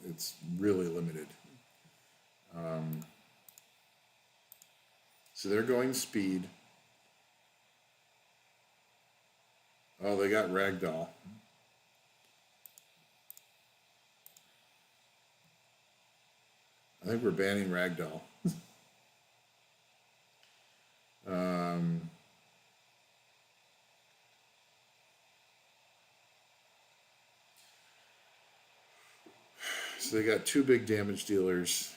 It's really limited. So they're going speed. Oh, they got Ragdoll. I think we're banning Ragdoll. So they got two big damage dealers.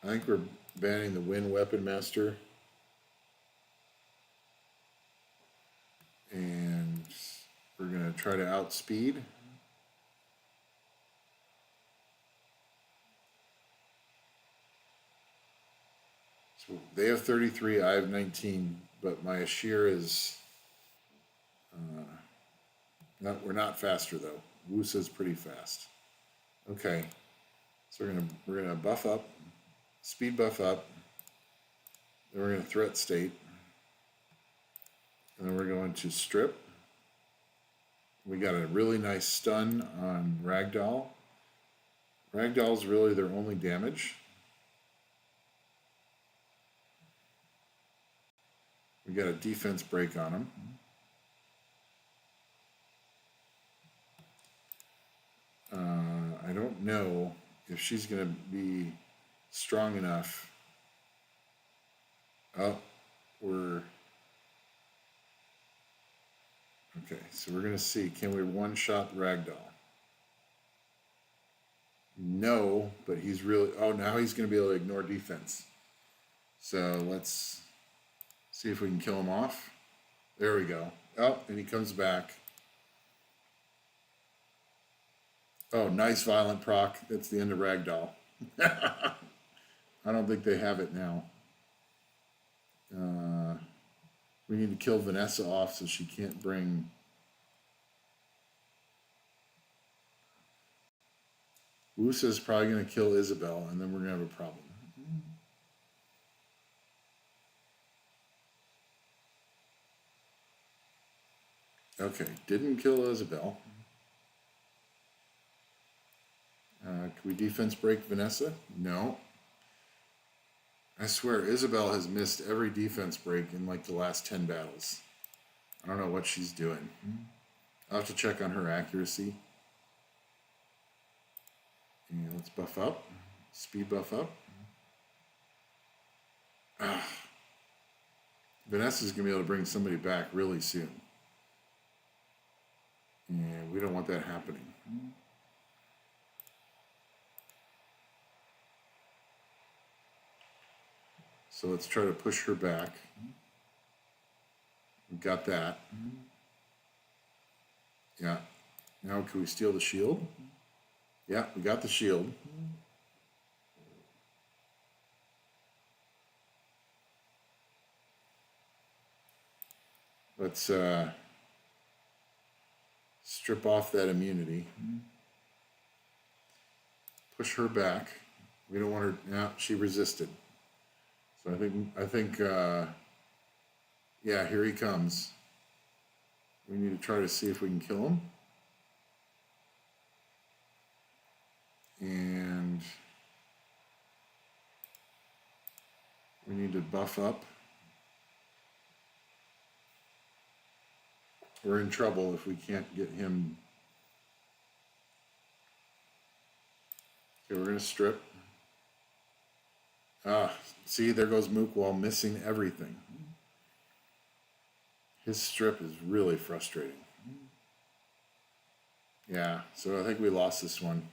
I think we're banning the Wind Weapon Master. And we're going to try to outspeed. So they have 33, I have 19, but my Ashir is... we're not faster though. Wusa's pretty fast. Okay, so we're gonna buff up, speed buff up. Then we're gonna threat state, and then we're going to strip. We got a really nice stun on Ragdoll. Ragdoll's really their only damage. We got a defense break on him. I don't know if she's going to be strong enough. Oh, we're... Okay, so we're going to see. Can we one-shot the ragdoll? No, but he's really... Oh, now he's going to be able to ignore defense. So let's see if we can kill him off. There we go. Oh, and he comes back. Oh, nice violent proc. That's the end of ragdoll. I don't think they have it now. We need to kill Vanessa off so she can't bring... Wusa's probably going to kill Isabel, and then we're going to have a problem. Okay, didn't kill Isabel. Can we defense break Vanessa? No. I swear, Isabel has missed every defense break in like the last 10 battles. I don't know what she's doing. I'll have to check on her accuracy. And let's buff up. Speed buff up. Vanessa's going to be able to bring somebody back really soon. And we don't want that happening. So let's try to push her back. We got that. Yeah. Now can we steal the shield? Yeah, we got the shield. Let's strip off that immunity. Push her back. We don't want her... No, she resisted. So I think, yeah, here he comes. We need to try to see if we can kill him. And we need to buff up. We're in trouble if we can't get him. Okay, we're going to strip. See, there goes Mookwall missing everything. His strip is really frustrating. Yeah, so I think we lost this one.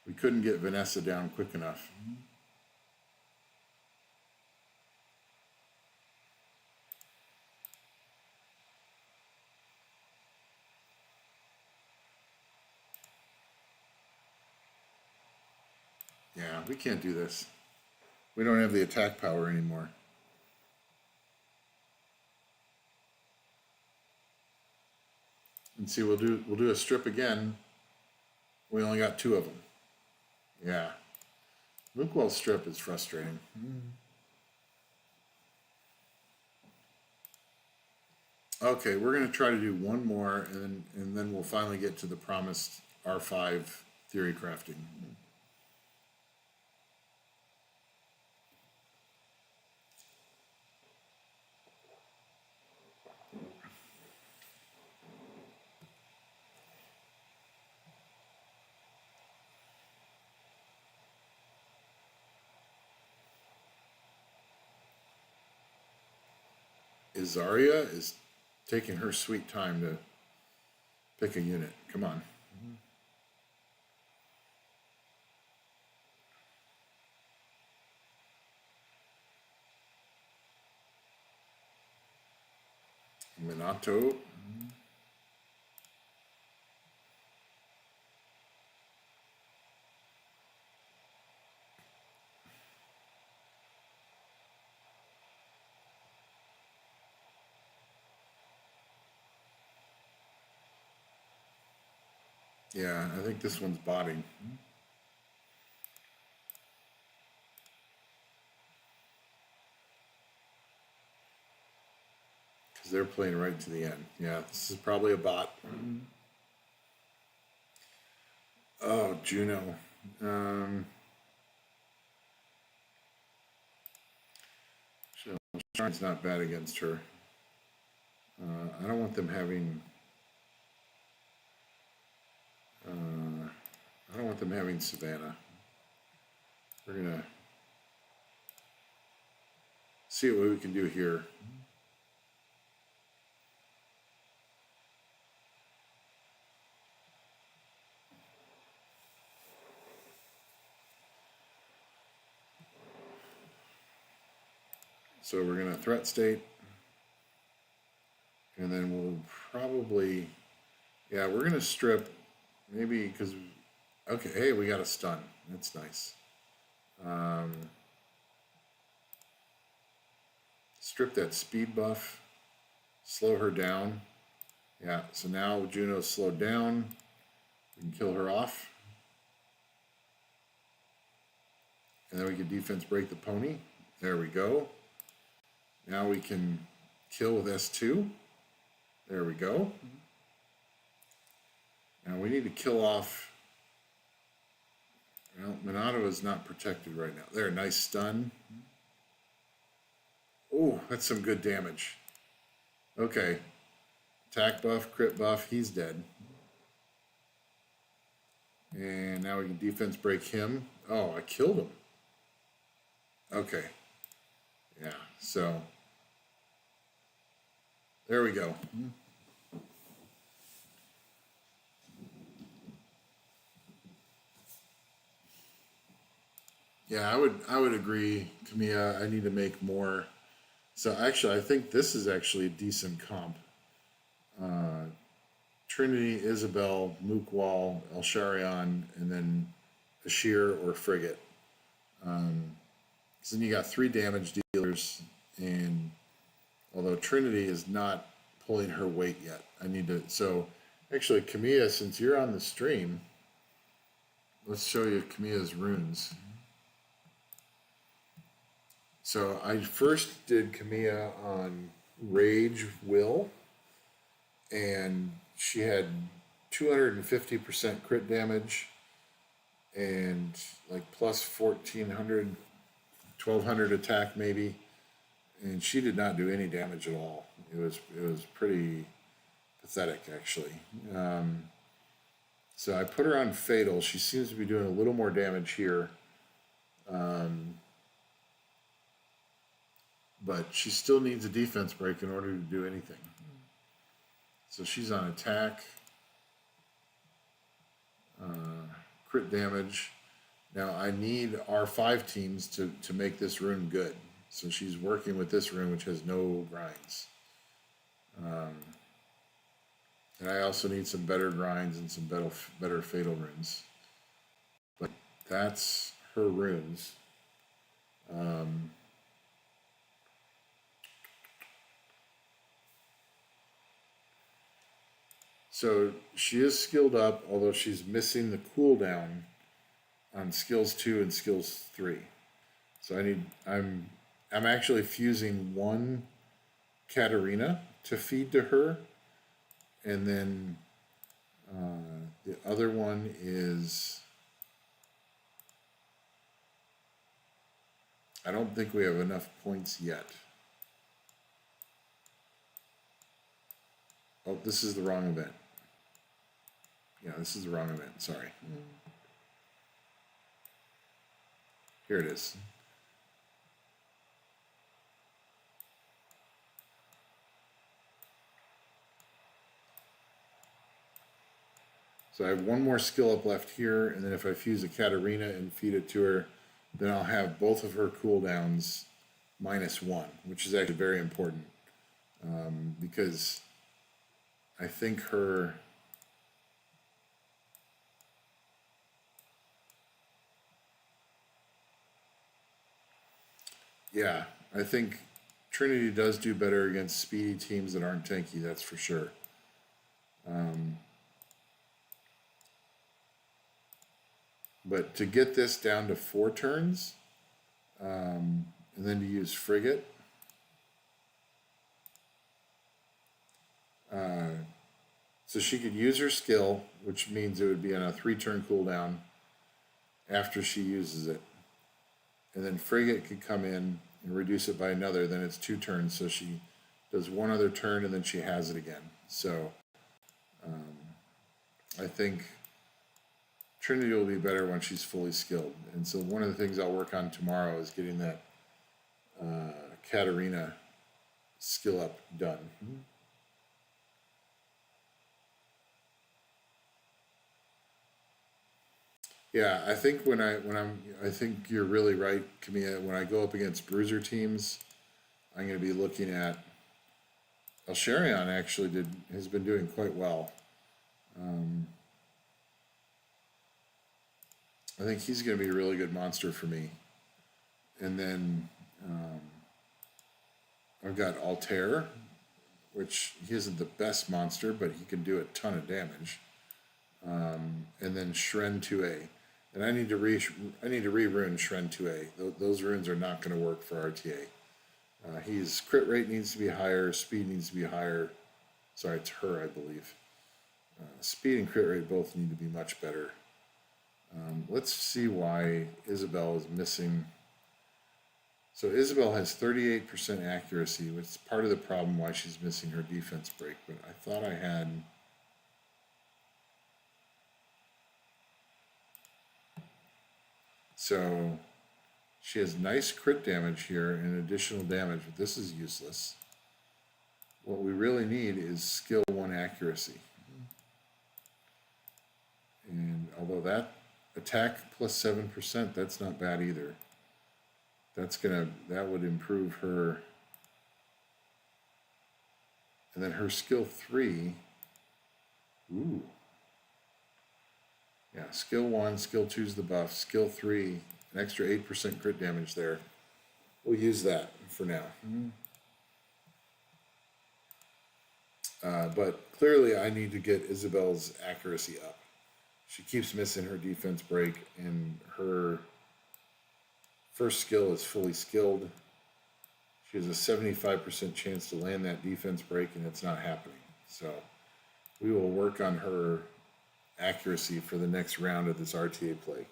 We couldn't get Vanessa down quick enough. Yeah, we can't do this. We don't have the attack power anymore. And see, we'll do a strip again. We only got 2 of them. Yeah. Mookwall's strip is frustrating. Okay, we're going to try to do one more, and then we'll finally get to the promised R5 theory crafting. Izaria is taking her sweet time to pick a unit. Come on. Minato. Yeah, I think this one's botting. Because they're playing right to the end. Yeah, this is probably a bot. Oh, Juno. It's not bad against her. I don't want them having. I don't want them having Savannah. We're gonna see what we can do here. So we're gonna threat state, and then we'll probably, yeah, we're gonna strip, maybe because, okay, hey, we got a stun. That's nice. Strip that speed buff, slow her down. Yeah, so now Juno's slowed down. We can kill her off. And then we can defense break the pony. There we go. Now we can kill with S2. There we go. Now we need to kill off. Well, Minato is not protected right now. There, nice stun. Oh, that's some good damage. Okay. Attack buff, crit buff, he's dead. And now we can defense break him. Oh, I killed him. Okay. Yeah, so there we go. Yeah, I would agree, Camilla. I need to make more. So actually, I think this is actually a decent comp. Trinity, Isabel, Mookwall, Elsharion, and then Ashir or Frigate. So then you got 3 damage dealers, and although Trinity is not pulling her weight yet, I need to. So actually, Camilla, since you're on the stream, let's show you Camilla's runes. So I first did Camilla on Rage Will, and she had 250% crit damage and like plus 1400, 1200 attack maybe, and she did not do any damage at all. It was pretty pathetic actually. So I put her on Fatal. She seems to be doing a little more damage here. But she still needs a defense break in order to do anything. So she's on attack, crit damage. Now I need R5 teams to make this rune good. So she's working with this rune, which has no grinds. And I also need some better grinds and some better fatal runes. But that's her runes. So she is skilled up, although she's missing the cooldown on skills 2 and skills 3. So I'm actually fusing one Katarina to feed to her, and then the other one is, I don't think we have enough points yet. Oh, this is the wrong event. Yeah, this is the wrong event, sorry. Here it is. So I have one more skill up left here, and then if I fuse a Katarina and feed it to her, then I'll have both of her cooldowns -1, which is actually very important, because I think her... Yeah, I think Trinity does do better against speedy teams that aren't tanky, that's for sure. But to get this down to 4 turns, and then to use Frigate, so she could use her skill, which means it would be on a 3-turn cooldown after she uses it. And then Frigate could come in and reduce it by another, then it's 2 turns. So she does one other turn and then she has it again. So I think Trinity will be better when she's fully skilled. And so one of the things I'll work on tomorrow is getting that Katarina skill up done. Yeah, I think I think you're really right, Camilla. When I go up against bruiser teams, I'm going to be looking at Elsharion. Actually, has been doing quite well. I think he's going to be a really good monster for me. And then I've got Altair, which he isn't the best monster, but he can do a ton of damage. And then Shren 2A. And I need to re-rune Shren 2A. Those runes are not going to work for RTA. His crit rate needs to be higher, speed needs to be higher. Sorry, it's her, I believe. Speed and crit rate both need to be much better. Let's see why Isabel is missing. So Isabel has 38% accuracy, which is part of the problem why she's missing her defense break. But I thought I had... So she has nice crit damage here and additional damage, but this is useless. What we really need is skill 1 accuracy. And although that attack plus 7%, that's not bad either. That would improve her. And then her skill 3. Ooh. Yeah, skill 1, skill 2 is the buff. Skill 3, an extra 8% crit damage there. We'll use that for now. But clearly I need to get Isabel's accuracy up. She keeps missing her defense break, and her first skill is fully skilled. She has a 75% chance to land that defense break, and it's not happening. So we will work on her accuracy for the next round of this RTA play.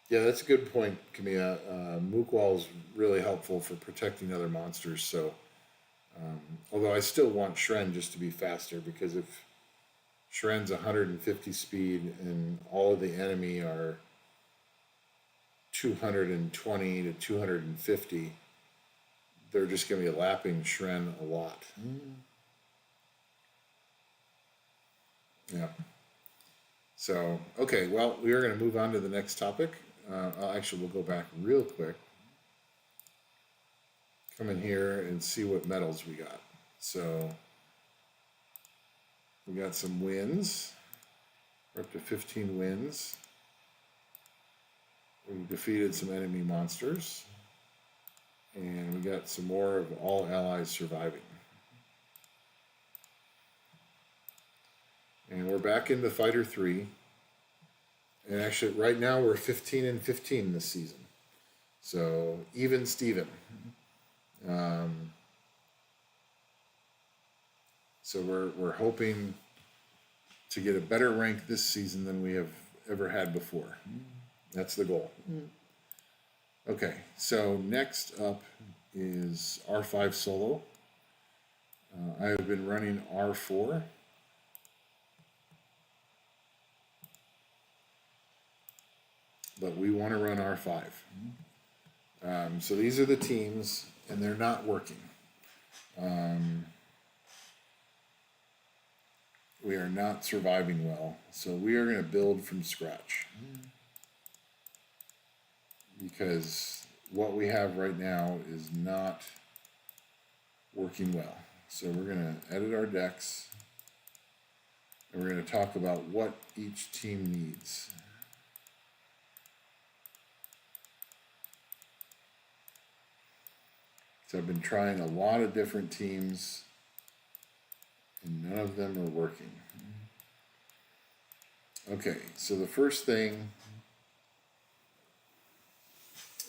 Yeah, that's a good point, Camilla. Mookwall is really helpful for protecting other monsters. So, although I still want Shren just to be faster, because if Shren's 150 speed and all of the enemy are 220 to 250, they're just going to be lapping Shren a lot. Yeah. So, okay, well, we are going to move on to the next topic. Actually, we'll go back real quick. Come in here and see what medals we got. So, we got some wins. We're up to 15 wins. We defeated some enemy monsters. And we got some more of all allies surviving. And we're back into Fighter 3. And actually, right now, we're 15 and 15 this season. So, even Steven. So we're hoping to get a better rank this season than we have ever had before. That's the goal. Okay, so next up is R5 solo. I have been running R4. But we want to run R5. So these are the teams, and they're not working. We are not surviving well, so we are going to build from scratch. Because what we have right now is not working well. So we're going to edit our decks, and we're going to talk about what each team needs. So I've been trying a lot of different teams, and none of them are working. Okay, so the first thing...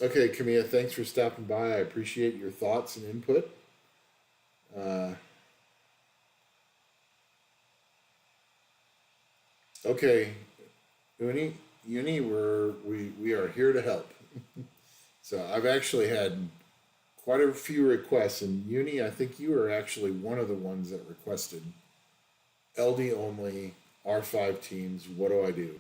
Okay, Camilla, thanks for stopping by. I appreciate your thoughts and input. Okay, Uni, we are here to help. So I've actually had quite a few requests, and Uni, I think you are actually one of the ones that requested LD only R5 teams. What do I do?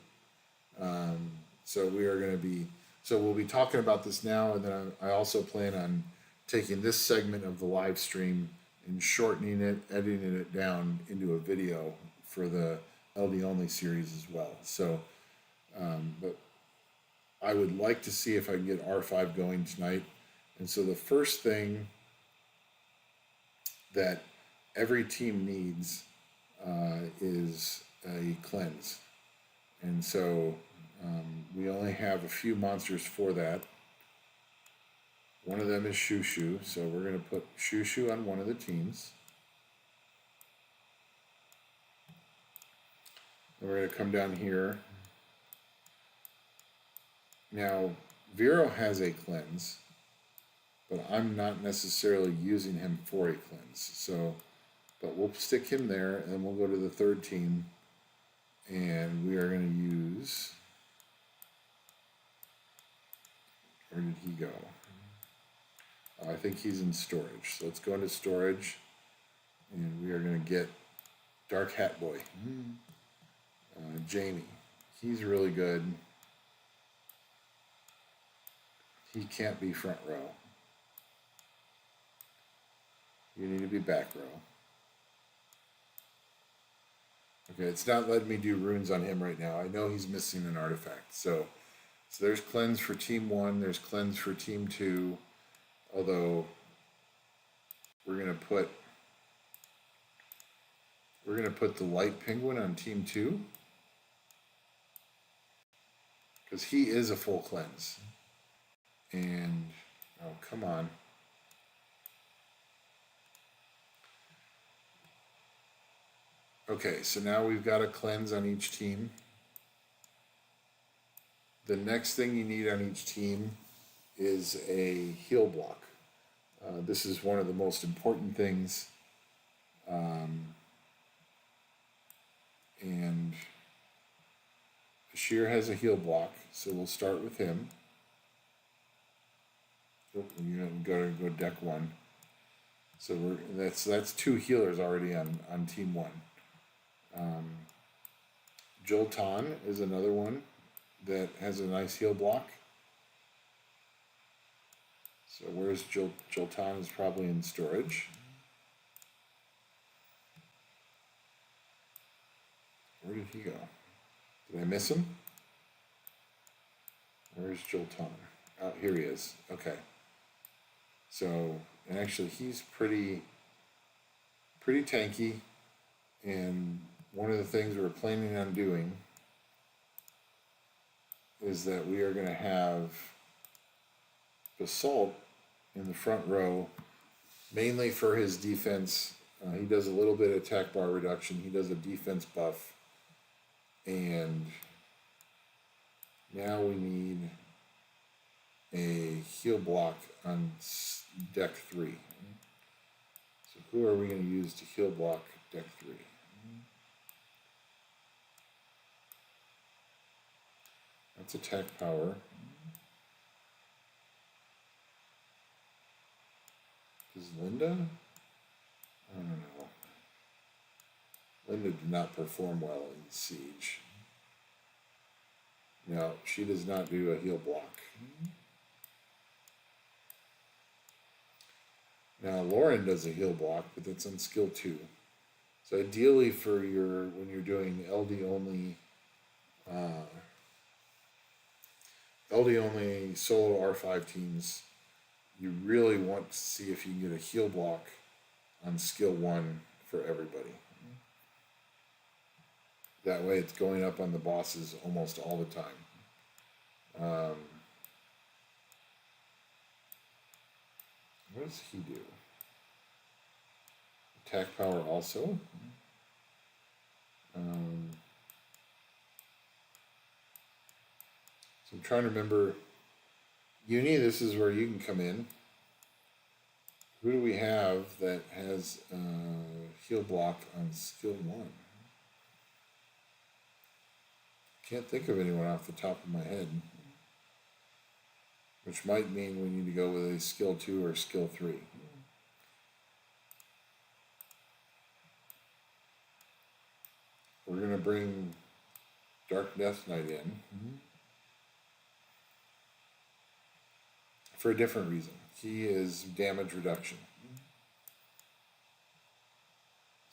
So we are going to be, so we'll be talking about this now, and then I also plan on taking this segment of the live stream and shortening it, editing it down into a video for the LD only series as well. So, but I would like to see if I can get R5 going tonight. And so the first thing that every team needs is a cleanse. And so we only have a few monsters for that. One of them is Shushu, so we're going to put Shushu on one of the teams. And we're going to come down here. Now, Vero has a cleanse, but I'm not necessarily using him for a cleanse. So, but we'll stick him there, and then we'll go to the third team, and we are going to use, where did he go? I think he's in storage. So let's go into storage, and we are going to get Dark Hat Boy. Jamie. He's really good. He can't be front row. You need to be back row. Okay, it's not letting me do runes on him right now. I know he's missing an artifact. So there's cleanse for team 1. There's cleanse for team 2. Although we're gonna put the light penguin on team 2 because he is a full cleanse. And oh, come on. Okay, so now we've got a cleanse on each team. The next thing you need on each team is a heal block. This is one of the most important things. And Bashir has a heal block, so we'll start with him. Oh, you're going to go deck 1. So that's 2 healers already on team 1. Jolton is another one that has a nice heal block. So where's Jolton? Is probably in storage. Where did he go? Did I miss him? Where's Jolton? Oh, here he is. Okay. So, and actually he's pretty tanky. And one of the things we're planning on doing is that we are going to have Basalt in the front row, mainly for his defense. He does a little bit of attack bar reduction. He does a defense buff. And now we need a heal block on deck 3. So who are we going to use to heal block deck 3? That's attack power. Is Linda? I don't know. Linda did not perform well in Siege. No, she does not do a heal block. Now Lauren does a heal block, but that's on skill 2. So ideally for when you're doing LD only solo R5 teams, you really want to see if you can get a heal block on skill 1 for everybody. That way it's going up on the bosses almost all the time. What does he do? Attack power also? So I'm trying to remember. Uni, this is where you can come in. Who do we have that has heal block on skill 1? Can't think of anyone off the top of my head. Which might mean we need to go with a skill 2 or skill 3. We're going to bring Dark Death Knight in for a different reason. He is damage reduction.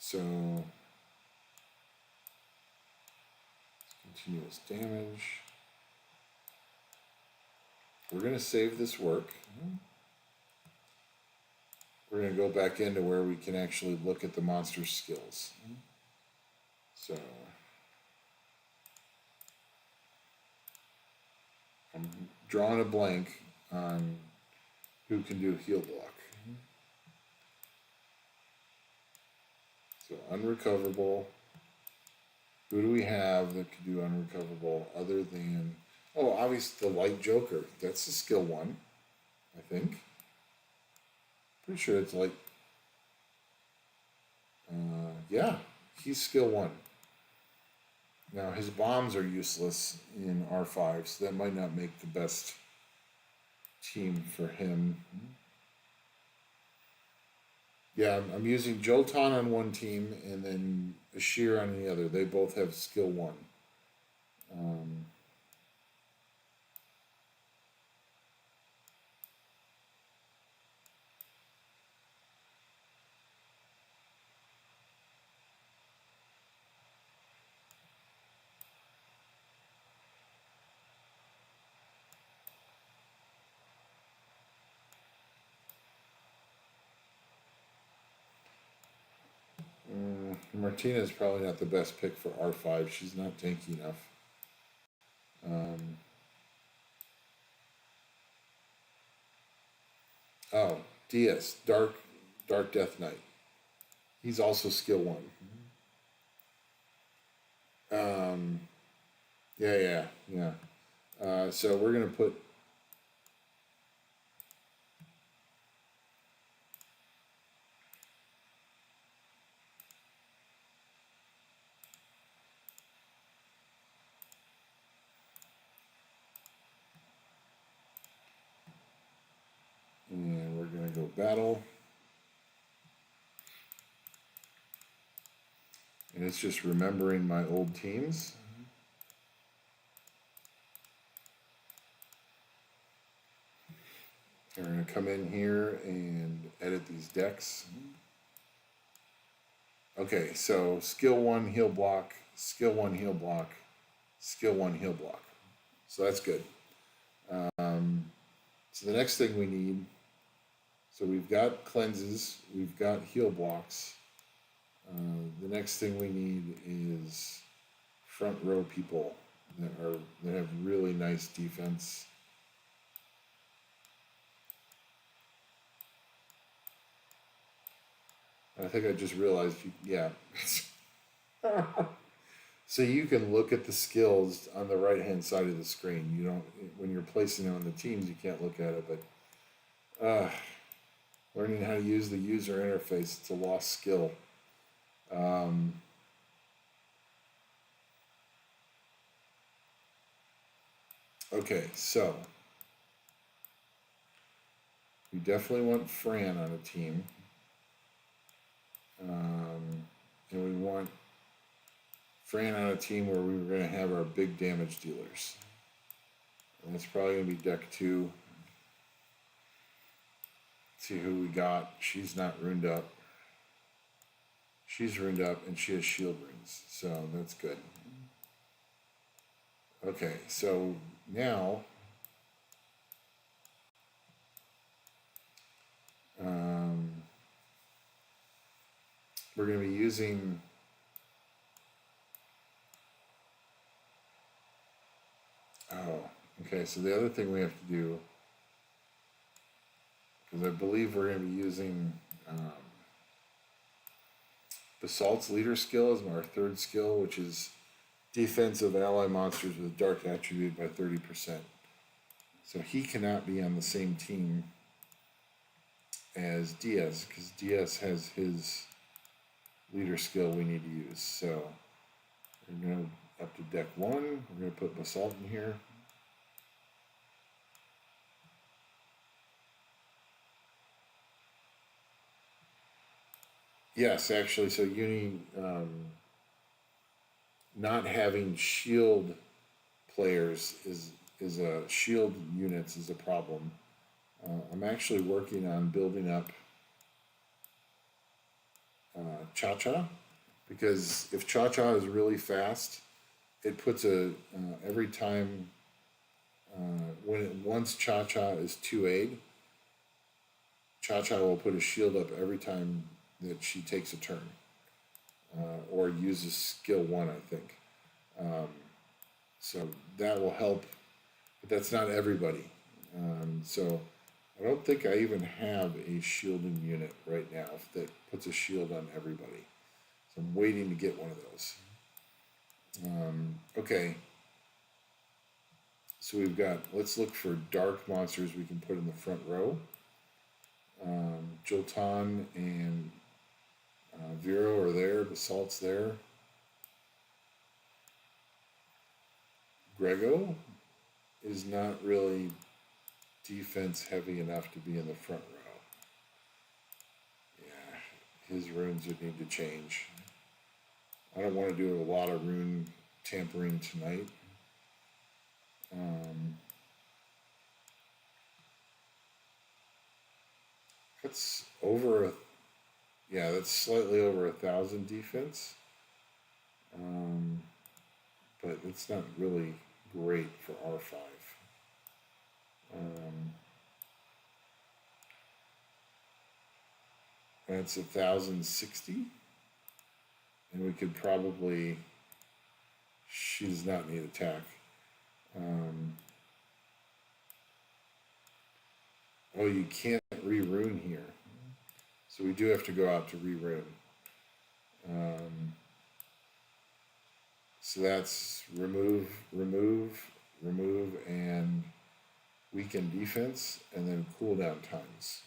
So, continuous damage. We're going to save this work. We're going to go back into where we can actually look at the monster's skills. So, I'm drawing a blank on who can do heal block. So, unrecoverable. Who do we have that can do unrecoverable other than... Oh, obviously the Light Joker. That's a skill 1, I think. Pretty sure it's like... yeah, he's skill 1. Now, his bombs are useless in R5, so that might not make the best team for him. Yeah, I'm using Jolton on one team and then Ashir on the other. They both have skill 1. Martina's probably not the best pick for R5. She's not tanky enough. Oh, DS, Dark Death Knight. He's also skill 1. Yeah. So we're going to put... And we're going to go battle. And it's just remembering my old teams. We're going to come in here and edit these decks. Okay, so skill 1 heal block, skill 1 heal block, skill 1 heal block. So that's good. So the next thing we need, so we've got cleanses, we've got heal blocks. The next thing we need is front row people that have really nice defense. I think I just realized, yeah. So you can look at the skills on the right-hand side of the screen. You don't, when you're placing it on the teams, you can't look at it, but learning how to use the user interface, it's a lost skill. Okay, so we definitely want Fran on a team. And we want Fran on a team where we were going to have our big damage dealers. And that's probably going to be deck 2. See who we got. She's not ruined up. She's ruined up and she has shield rings. So that's good. Okay, so now we're going to be using okay, so the other thing we have to do, because I believe we're going to be using Basalt's leader skill as our 3rd skill, which is defense of ally monsters with dark attribute by 30%. So he cannot be on the same team as Diaz, because Diaz has his leader skill we need to use. So we're going to up to deck 1. We're going to put Basalt in here. Yes, actually, so not having shield players is a shield units is a problem. I'm actually working on building up Cha-Cha, because if Cha-Cha is really fast, it puts every time once Cha-Cha is 2-8, Cha-Cha will put a shield up every time that she takes a turn, or uses skill 1, I think. So that will help, but that's not everybody. So I don't think I even have a shielding unit right now that puts a shield on everybody. So I'm waiting to get one of those. Okay. So we've got, let's look for dark monsters we can put in the front row. Jolton and Vero are there, Basalt's there. Grego is not really defense heavy enough to be in the front row. Yeah, his runes would need to change. I don't want to do a lot of rune tampering tonight. That's over that's slightly over 1,000 defense. But it's not really great for R5. That's 1,060. And we could probably, she does not need attack. Oh, you can't re-rune here. So we do have to go out to re-rune. So that's remove, and weaken defense, and then cooldown times.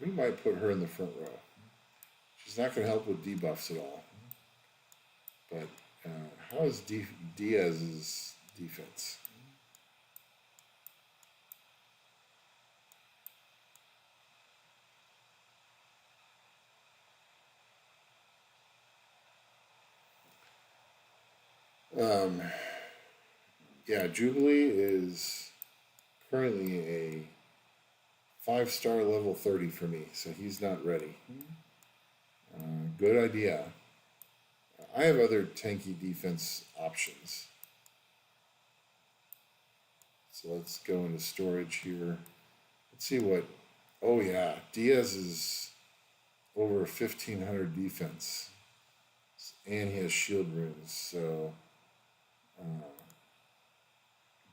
We might put her in the front row. She's not going to help with debuffs at all. But how is Diaz's defense? Yeah, Jubilee is currently a 5-star level 30 for me, so he's not ready. Good idea. I have other tanky defense options. So let's go into storage here. Let's see what... Oh yeah, Diaz is over 1,500 defense. And he has shield runes, so...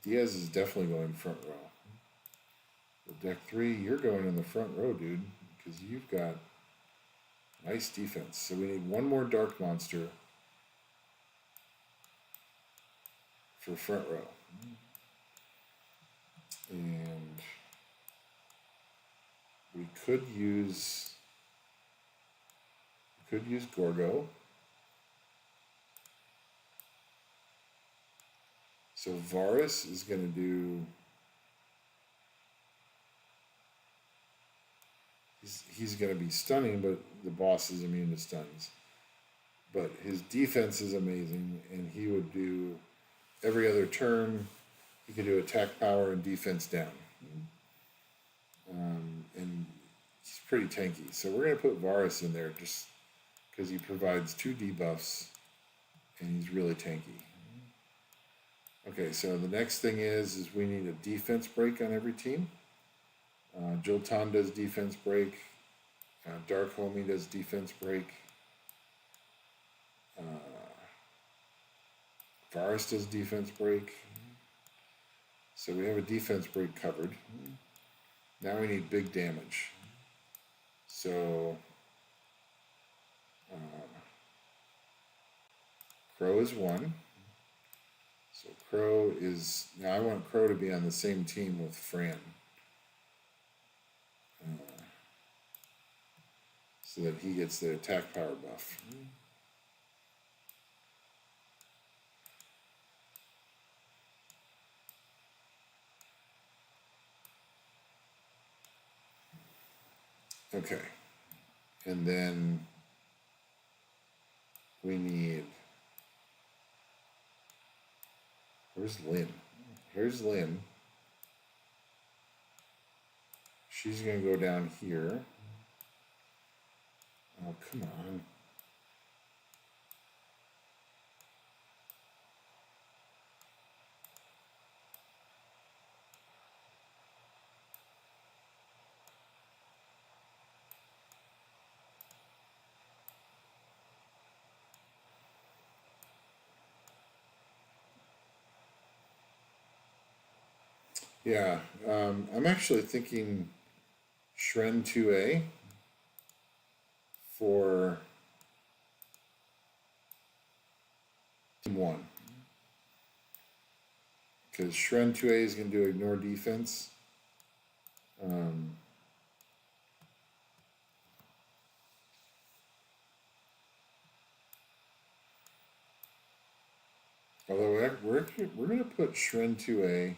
Diaz is definitely going front row. So deck 3, you're going in the front row, dude, because you've got nice defense. So we need one more dark monster for front row. And we could use Gorgo. So Varus is going to do... He's going to be stunning, but the boss is immune to stuns. But his defense is amazing, and he would do every other turn. He could do attack power and defense down. And he's pretty tanky. So we're going to put Varus in there just because he provides 2 debuffs, and he's really tanky. Okay, so the next thing is we need a defense break on every team. Jolton does defense break. Dark Homie does defense break. Varus does defense break. So we have a defense break covered. Now we need big damage. So Crow is 1. So Crow is... Now I want Crow to be on the same team with Fran. So that he gets the attack power buff. Okay. And then we need, where's Lynn? Here's Lynn. She's going to go down here. Oh, come on. Yeah, I'm actually thinking Shren 2A for Team 1. Because Shren 2A is going to do ignore defense. Although we're going to put Shren 2A.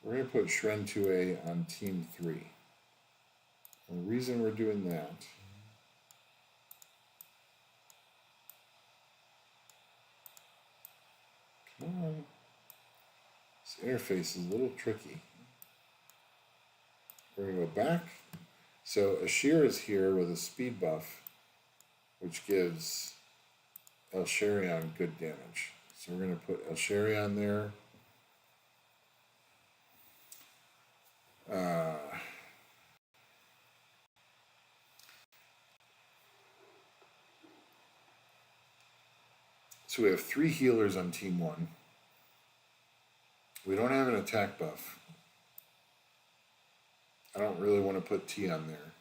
We're going to put Shren 2A on Team 3. And the reason we're doing that come on. This interface is a little tricky. We're going to go back. So Ashir is here with a speed buff, which gives El Sharion good damage. So we're going to put El Sharion there. So we have 3 healers on Team 1. We don't have an attack buff. I don't really want to put T on there.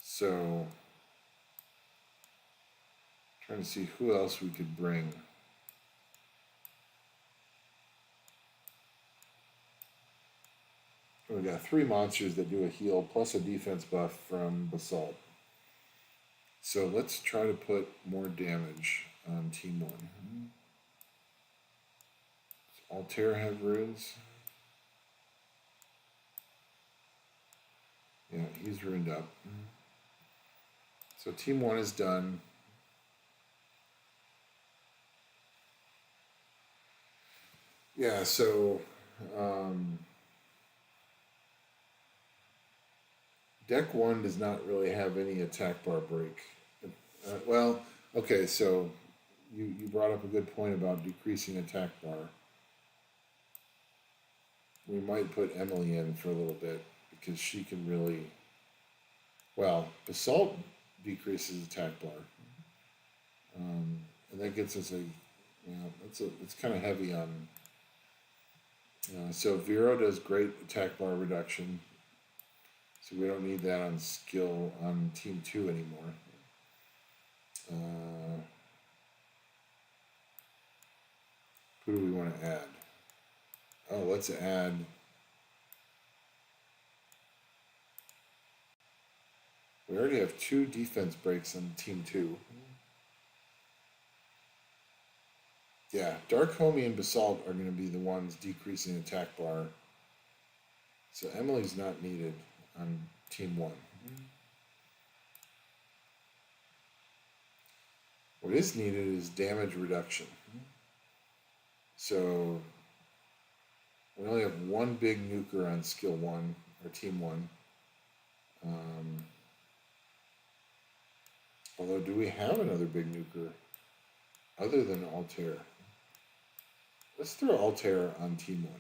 So, trying to see who else we could bring. We got 3 monsters that do a heal plus a defense buff from Basalt. So let's try to put more damage on Team 1. Does Altair have runes? Yeah, he's ruined up. So Team 1 is done. Yeah, so deck 1 does not really have any attack bar break. Well, okay, so you brought up a good point about decreasing attack bar. We might put Emily in for a little bit because she can really, well, Assault decreases attack bar. And that gets us it's kind of heavy on, so Vero does great attack bar reduction. So we don't need that on skill on Team 2 anymore. Who do we want to add? Oh, let's add. We already have 2 defense breaks on Team 2. Yeah, Dark Homie and Basalt are going to be the ones decreasing attack bar. So Emily's not needed on Team 1. What is needed is damage reduction. So we only have 1 big nuker on skill 1, or Team 1. Although, do we have another big nuker other than Altair? Let's throw Altair on Team 1.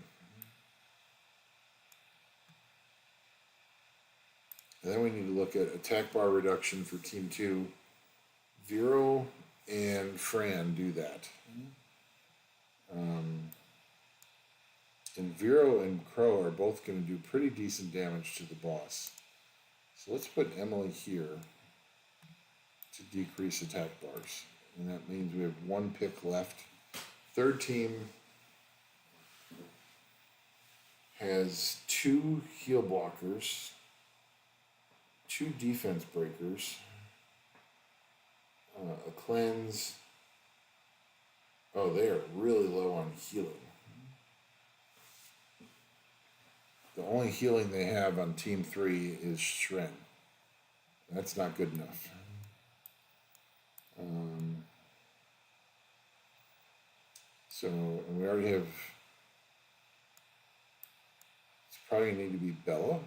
And then we need to look at attack bar reduction for Team 2. Vero and Fran do that. And Vero and Crow are both going to do pretty decent damage to the boss. So let's put Emily here to decrease attack bars. And that means we have 1 pick left. Third team has 2 heal blockers, 2 defense breakers, a cleanse. Oh, they are really low on healing. the only healing they have on team 3 is Shren. That's not good enough. So we already have. It's probably need to be Bella.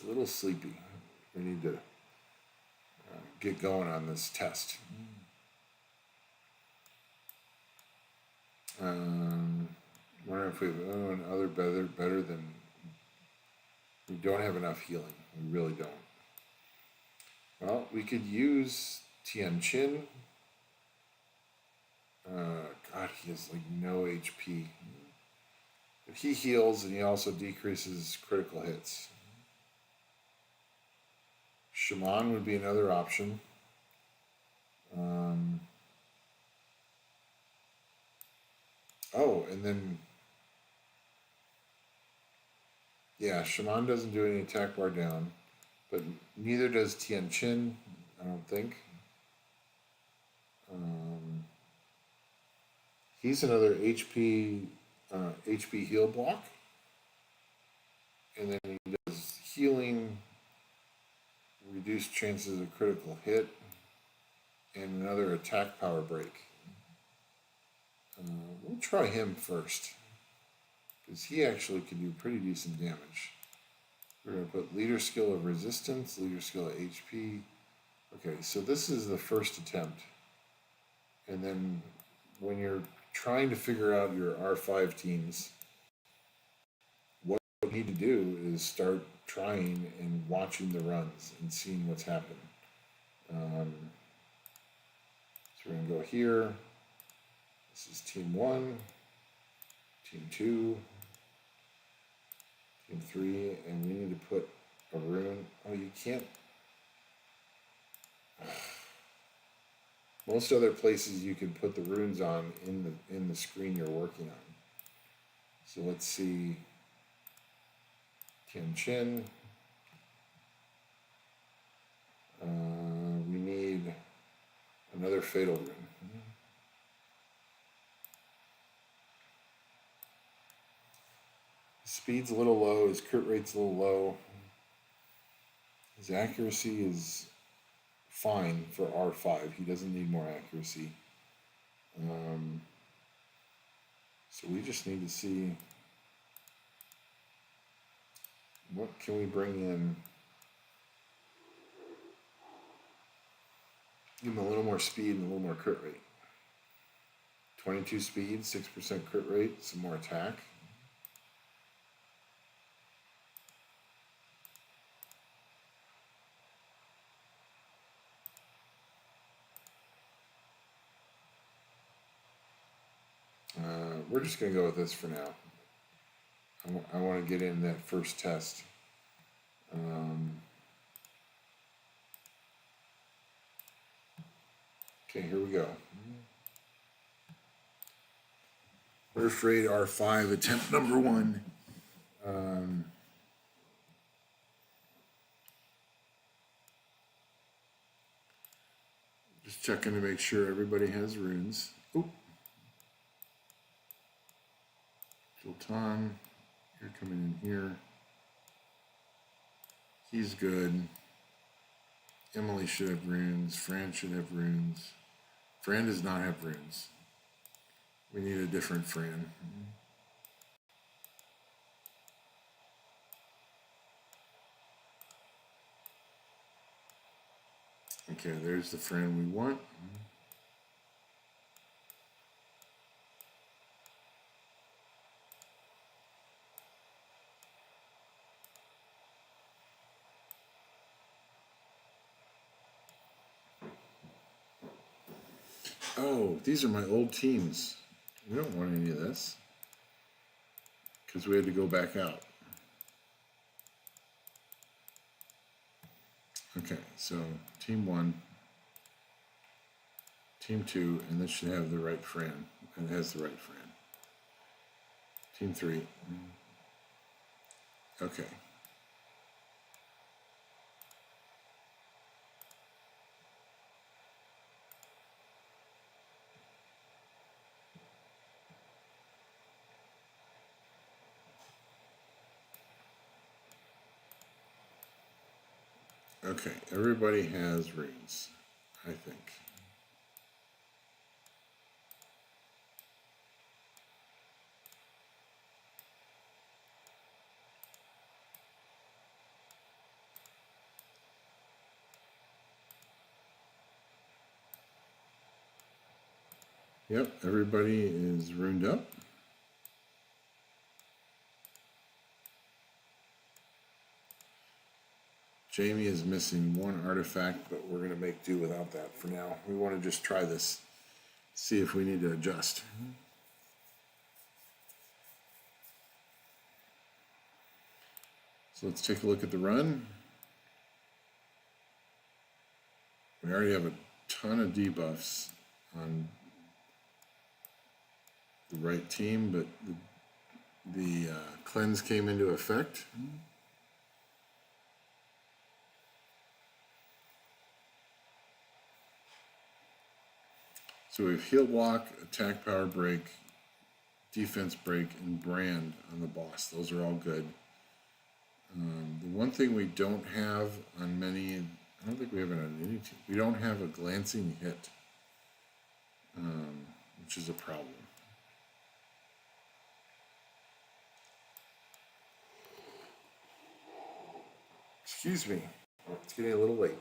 A little sleepy. We need to get going on this test. Wonder if we have another better than. We don't have enough healing. We really don't. Well, we could use Tian Chin. God, he has like no HP. But he heals and he also decreases critical hits. Shaman would be another option. Oh, and then, yeah, Shaman doesn't do any attack bar down, but neither does Tian Chin, I don't think. He's another HP heal block, and then he does healing, reduced chances of critical hit, and another attack power break. We'll try him first, because he actually can do pretty decent damage. We're going to put leader skill of resistance, leader skill of HP. Okay, so this is the first attempt. And then when you're trying to figure out your R5 teams, what you need to do is start trying and watching the runs and seeing what's happened. So we're going to go here. This is team 1, team 2, team 3, and we need to put a rune. Oh, you can't. Most other places you can put the runes on in the screen you're working on. So let's see. Tian Chin. We need another fatal rune. Speed's a little low, his crit rate's a little low. His accuracy is fine for R5. He doesn't need more accuracy. So we just need to see what can we bring in. Give him a little more speed and a little more crit rate. 22 speed, 6% crit rate, some more attack. We're just going to go with this for now. I want to get in that first test. Okay, here we go. First rate R5, attempt number 1. Just checking to make sure everybody has runes. Oop. Jolton, you're coming in here. He's good. Emily should have runes. Fran should have runes. Fran does not have runes. We need a different Fran. Okay, there's the Fran we want. Oh, these are my old teams. We don't want any of this because we had to go back out. Okay, so team 1, team 2, and this should have the right Fran. It has the right Fran. Team 3. Okay. Okay, everybody has runes, I think. Yep, everybody is runed up. Jamie is missing one artifact, but we're going to make do without that for now. We want to just try this, see if we need to adjust. So let's take a look at the run. We already have a ton of debuffs on the right team, but the cleanse came into effect. So we have heal block, attack power break, defense break, and brand on the boss. Those are all good. The one thing we don't have on many, I don't think we have it on any team, we don't have a glancing hit, which is a problem. Excuse me, it's getting a little late.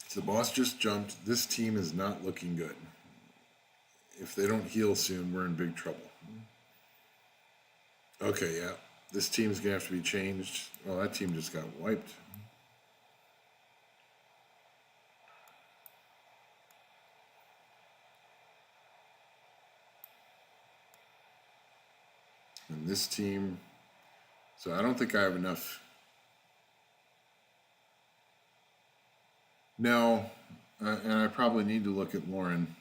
So the boss just jumped. This team is not looking good. If they don't heal soon, we're in big trouble. Okay, yeah. This team's going to have to be changed. Well, that team just got wiped. And this team... So I don't think I have enough... No, and I probably need to look at Lauren.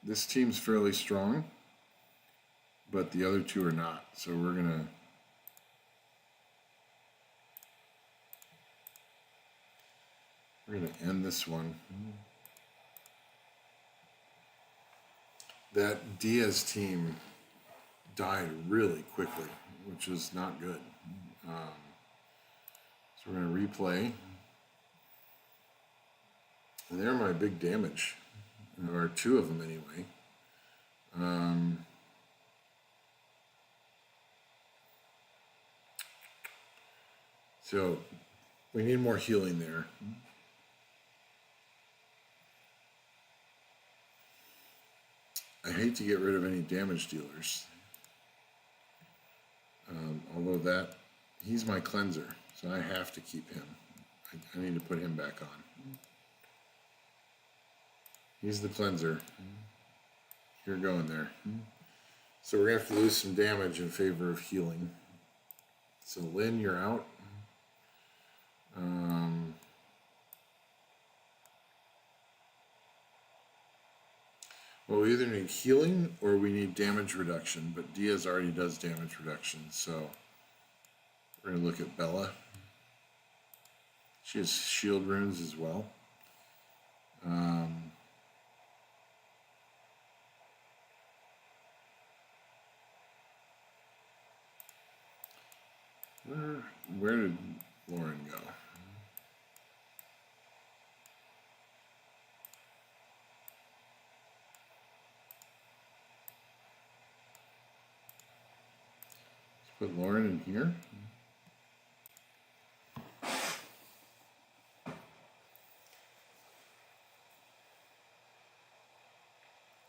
This team's fairly strong, but the other two are not. So we're gonna end this one. That Diaz team died really quickly, which is not good. So we're gonna replay. And they're my big damage, or two of them anyway. So we need more healing there. I hate to get rid of any damage dealers. Although he's my cleanser, so I have to keep him. I need to put him back on. He's the cleanser. You're going there. So we're going to have to lose some damage in favor of healing. So Lynn, you're out. Well, we either need healing or we need damage reduction, but Diaz already does damage reduction, so we're going to look at Bella. She has shield runes as well. Where did Lauren go? Let's put Lauren in here.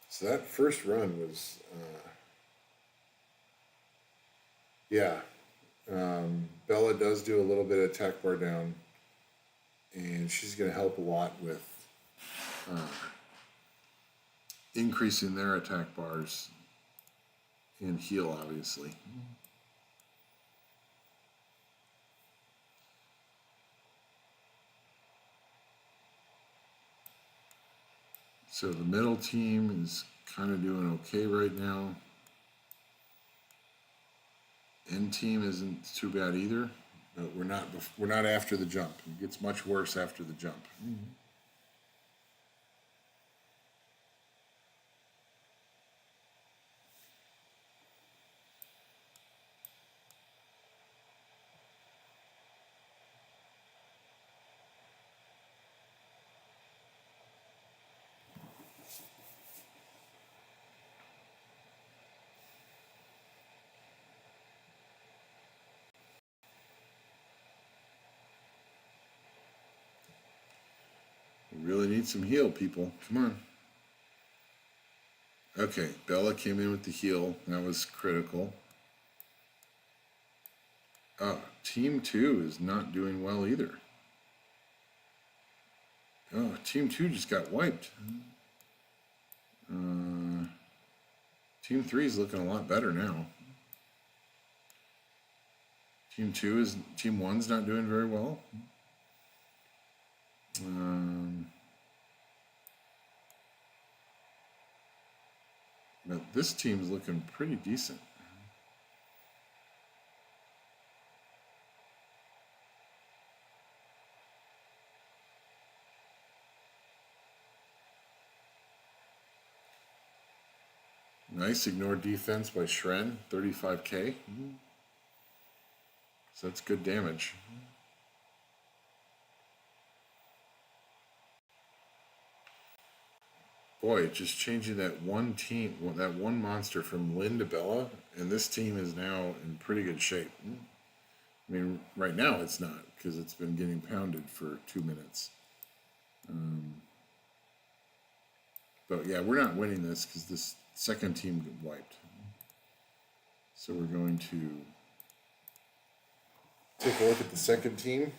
So that first run was, yeah. Bella does do a little bit of attack bar down, and she's going to help a lot with increasing their attack bars and heal, obviously. So the middle team is kind of doing okay right now. End team isn't too bad either, but we're not after the jump. It gets much worse after the jump. really need some heal, people. Come on. Okay, Bella came in with the heal. That was critical. Oh, Team 2 is not doing well either. Oh, Team 2 just got wiped. Team 3 is looking a lot better now. Team 1's not doing very well. But this team's looking pretty decent. Nice ignored defense by Shren, 35k. So that's good damage. Boy, just changing that one team, that one monster from Lynn to Bella, and this team is now in pretty good shape. I mean, right now it's not, because it's been getting pounded for 2 minutes. But yeah, we're not winning this because this second team got wiped. So we're going to take a look at the second team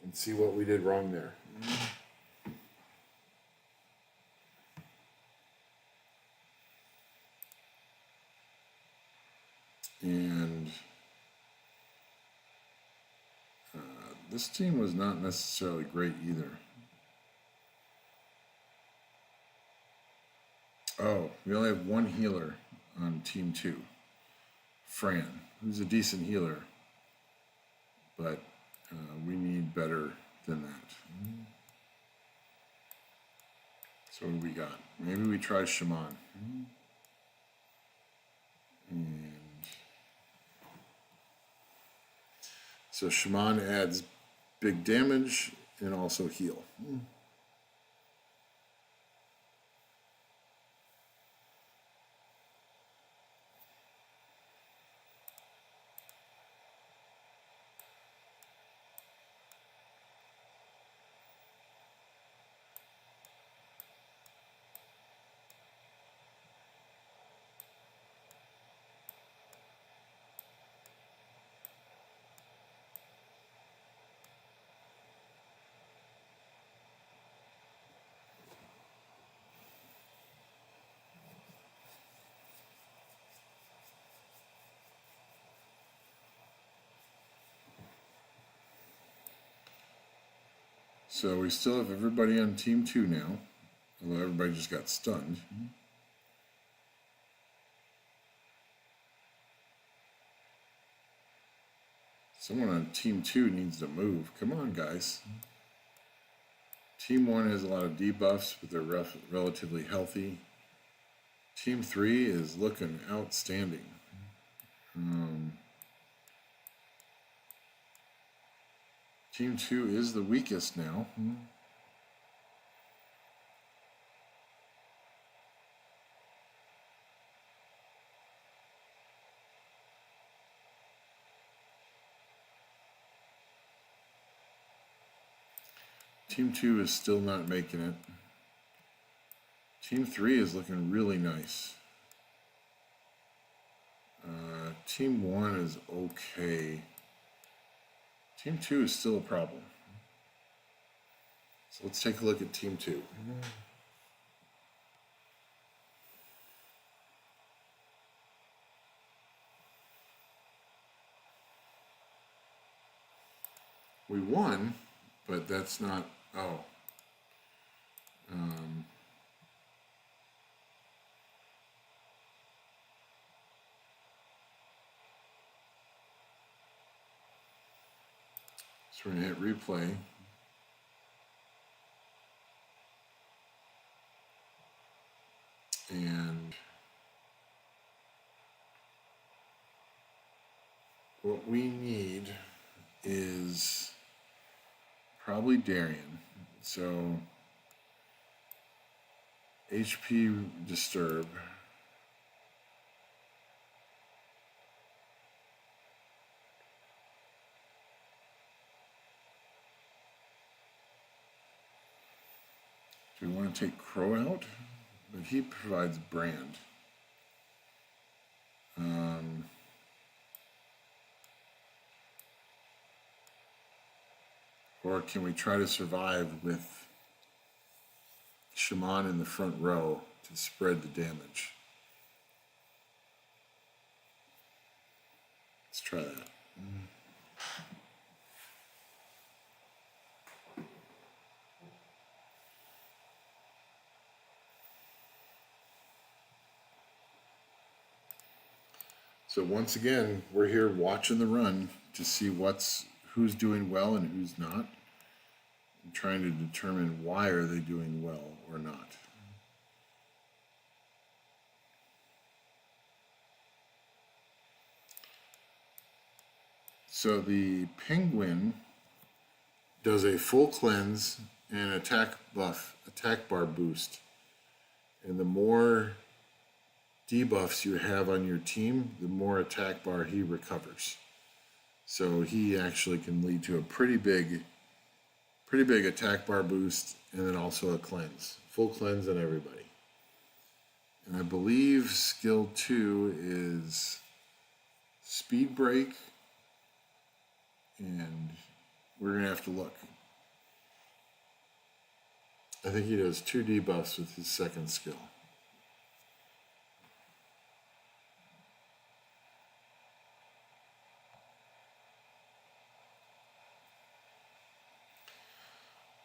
and see what we did wrong there. And this team was not necessarily great either. Oh, we only have one healer on Team 2. Fran, who's a decent healer. But we need better than that. So what do we got? Maybe we try Shaman. And so Shaman adds big damage and also heal. So we still have everybody on Team 2 now, although everybody just got stunned. Someone on Team 2 needs to move. Come on, guys. Team 1 has a lot of debuffs, but they're relatively healthy. Team 3 is looking outstanding. Team 2 is the weakest now. Team 2 is still not making it. Team 3 is looking really nice. Team 1 is okay. Team 2 is still a problem. So let's take a look at Team 2. We won, but that's not, so we're going to hit replay. And what we need is probably Darian. So HP disturb. Do we want to take Crow out? But he provides brand. Or can we try to survive with Shaman in the front row to spread the damage? Let's try that. So once again, we're here watching the run to see who's doing well and who's not, and trying to determine why are they doing well or not. So the Penguin does a full cleanse and attack bar boost, and the more debuffs you have on your team, the more attack bar he recovers. So he actually can lead to a pretty big attack bar boost, and then also a cleanse, full cleanse on everybody. And I believe skill 2 is speed break, and we're gonna have to look. I think he does 2 debuffs with his second skill.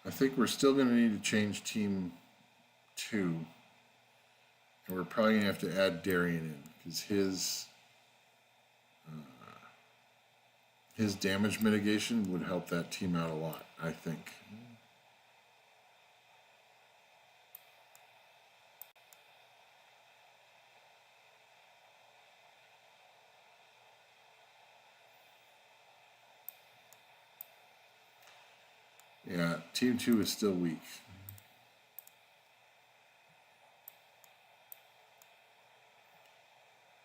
I think we're still going to need to change team 2, and we're probably going to have to add Darian in, because his damage mitigation would help that team out a lot, I think. Yeah, team 2 is still weak.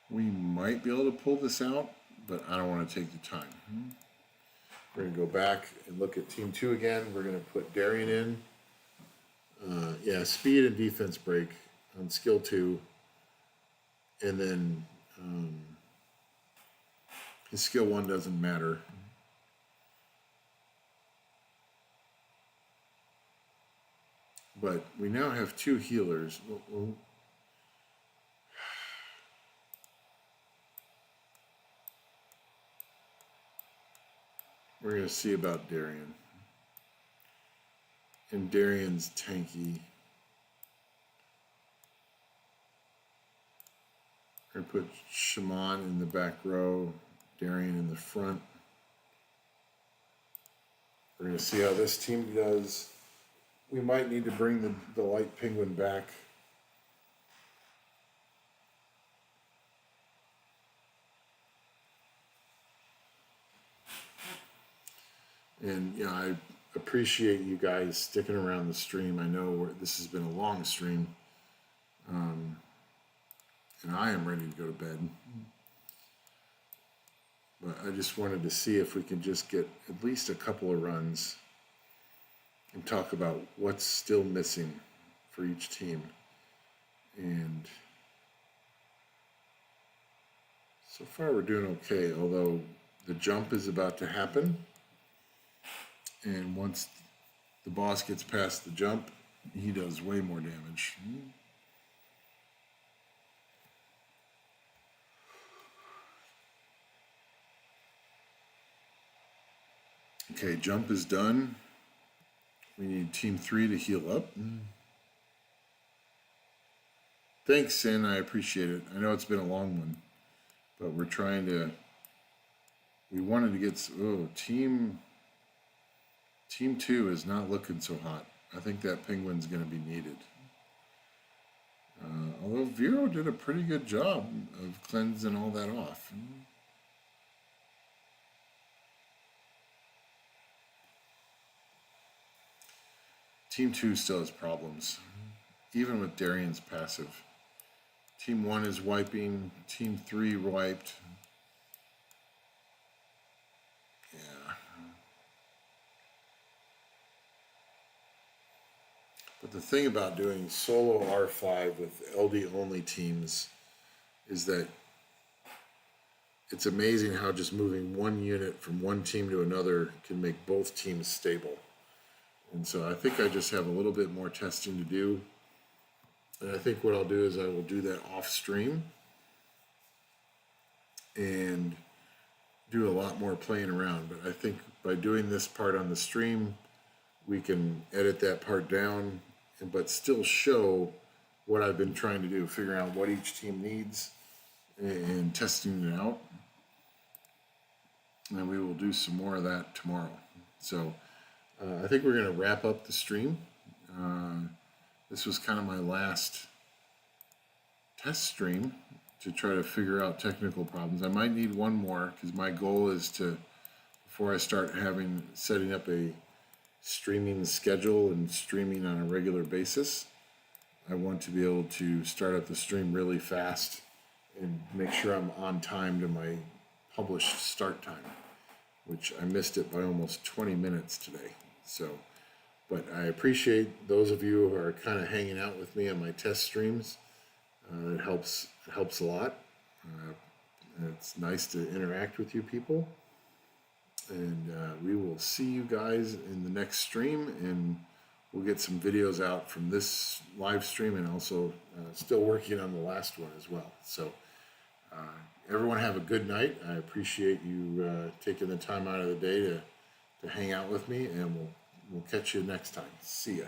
We might be able to pull this out, but I don't want to take the time. We're going to go back and look at team 2 again. We're going to put Darian in. Yeah, speed and defense break on skill 2. And then his skill 1 doesn't matter. But we now have 2 healers. We're going to see about Darian. And Darian's tanky. We're going to put Shaman in the back row, Darian in the front. We're going to see how this team does. We might need to bring the light penguin back. And, you know, I appreciate you guys sticking around the stream. I know this has been a long stream. And I am ready to go to bed. But I just wanted to see if we can just get at least a couple of runs and talk about what's still missing for each team. And so far we're doing okay, although the jump is about to happen. And once the boss gets past the jump, he does way more damage. Okay, jump is done. We need team 3 to heal up. Thanks, Sin. I appreciate it. I know it's been a long one, but we're trying to. We wanted to get. Oh, team 2 is not looking so hot. I think that penguin's going to be needed. Although Vero did a pretty good job of cleansing all that off. Team 2 still has problems, even with Darian's passive. Team 1 is wiping, Team 3 wiped. Yeah. But the thing about doing solo R5 with LD only teams is that it's amazing how just moving one unit from one team to another can make both teams stable. And so I think I just have a little bit more testing to do. And I think what I'll do is I will do that off stream and do a lot more playing around. But I think by doing this part on the stream, we can edit that part down, but still show what I've been trying to do, figuring out what each team needs and testing it out. And we will do some more of that tomorrow. So I think we're going to wrap up the stream. This was kind of my last test stream to try to figure out technical problems. I might need one more because my goal is to, before I start setting up a streaming schedule and streaming on a regular basis, I want to be able to start up the stream really fast and make sure I'm on time to my published start time, which I missed it by almost 20 minutes today. So, but I appreciate those of you who are kind of hanging out with me on my test streams. It helps a lot. It's nice to interact with you people. And we will see you guys in the next stream, and we'll get some videos out from this live stream, and also still working on the last one as well. So everyone have a good night. I appreciate you taking the time out of the day to hang out with me, and we'll catch you next time. See ya.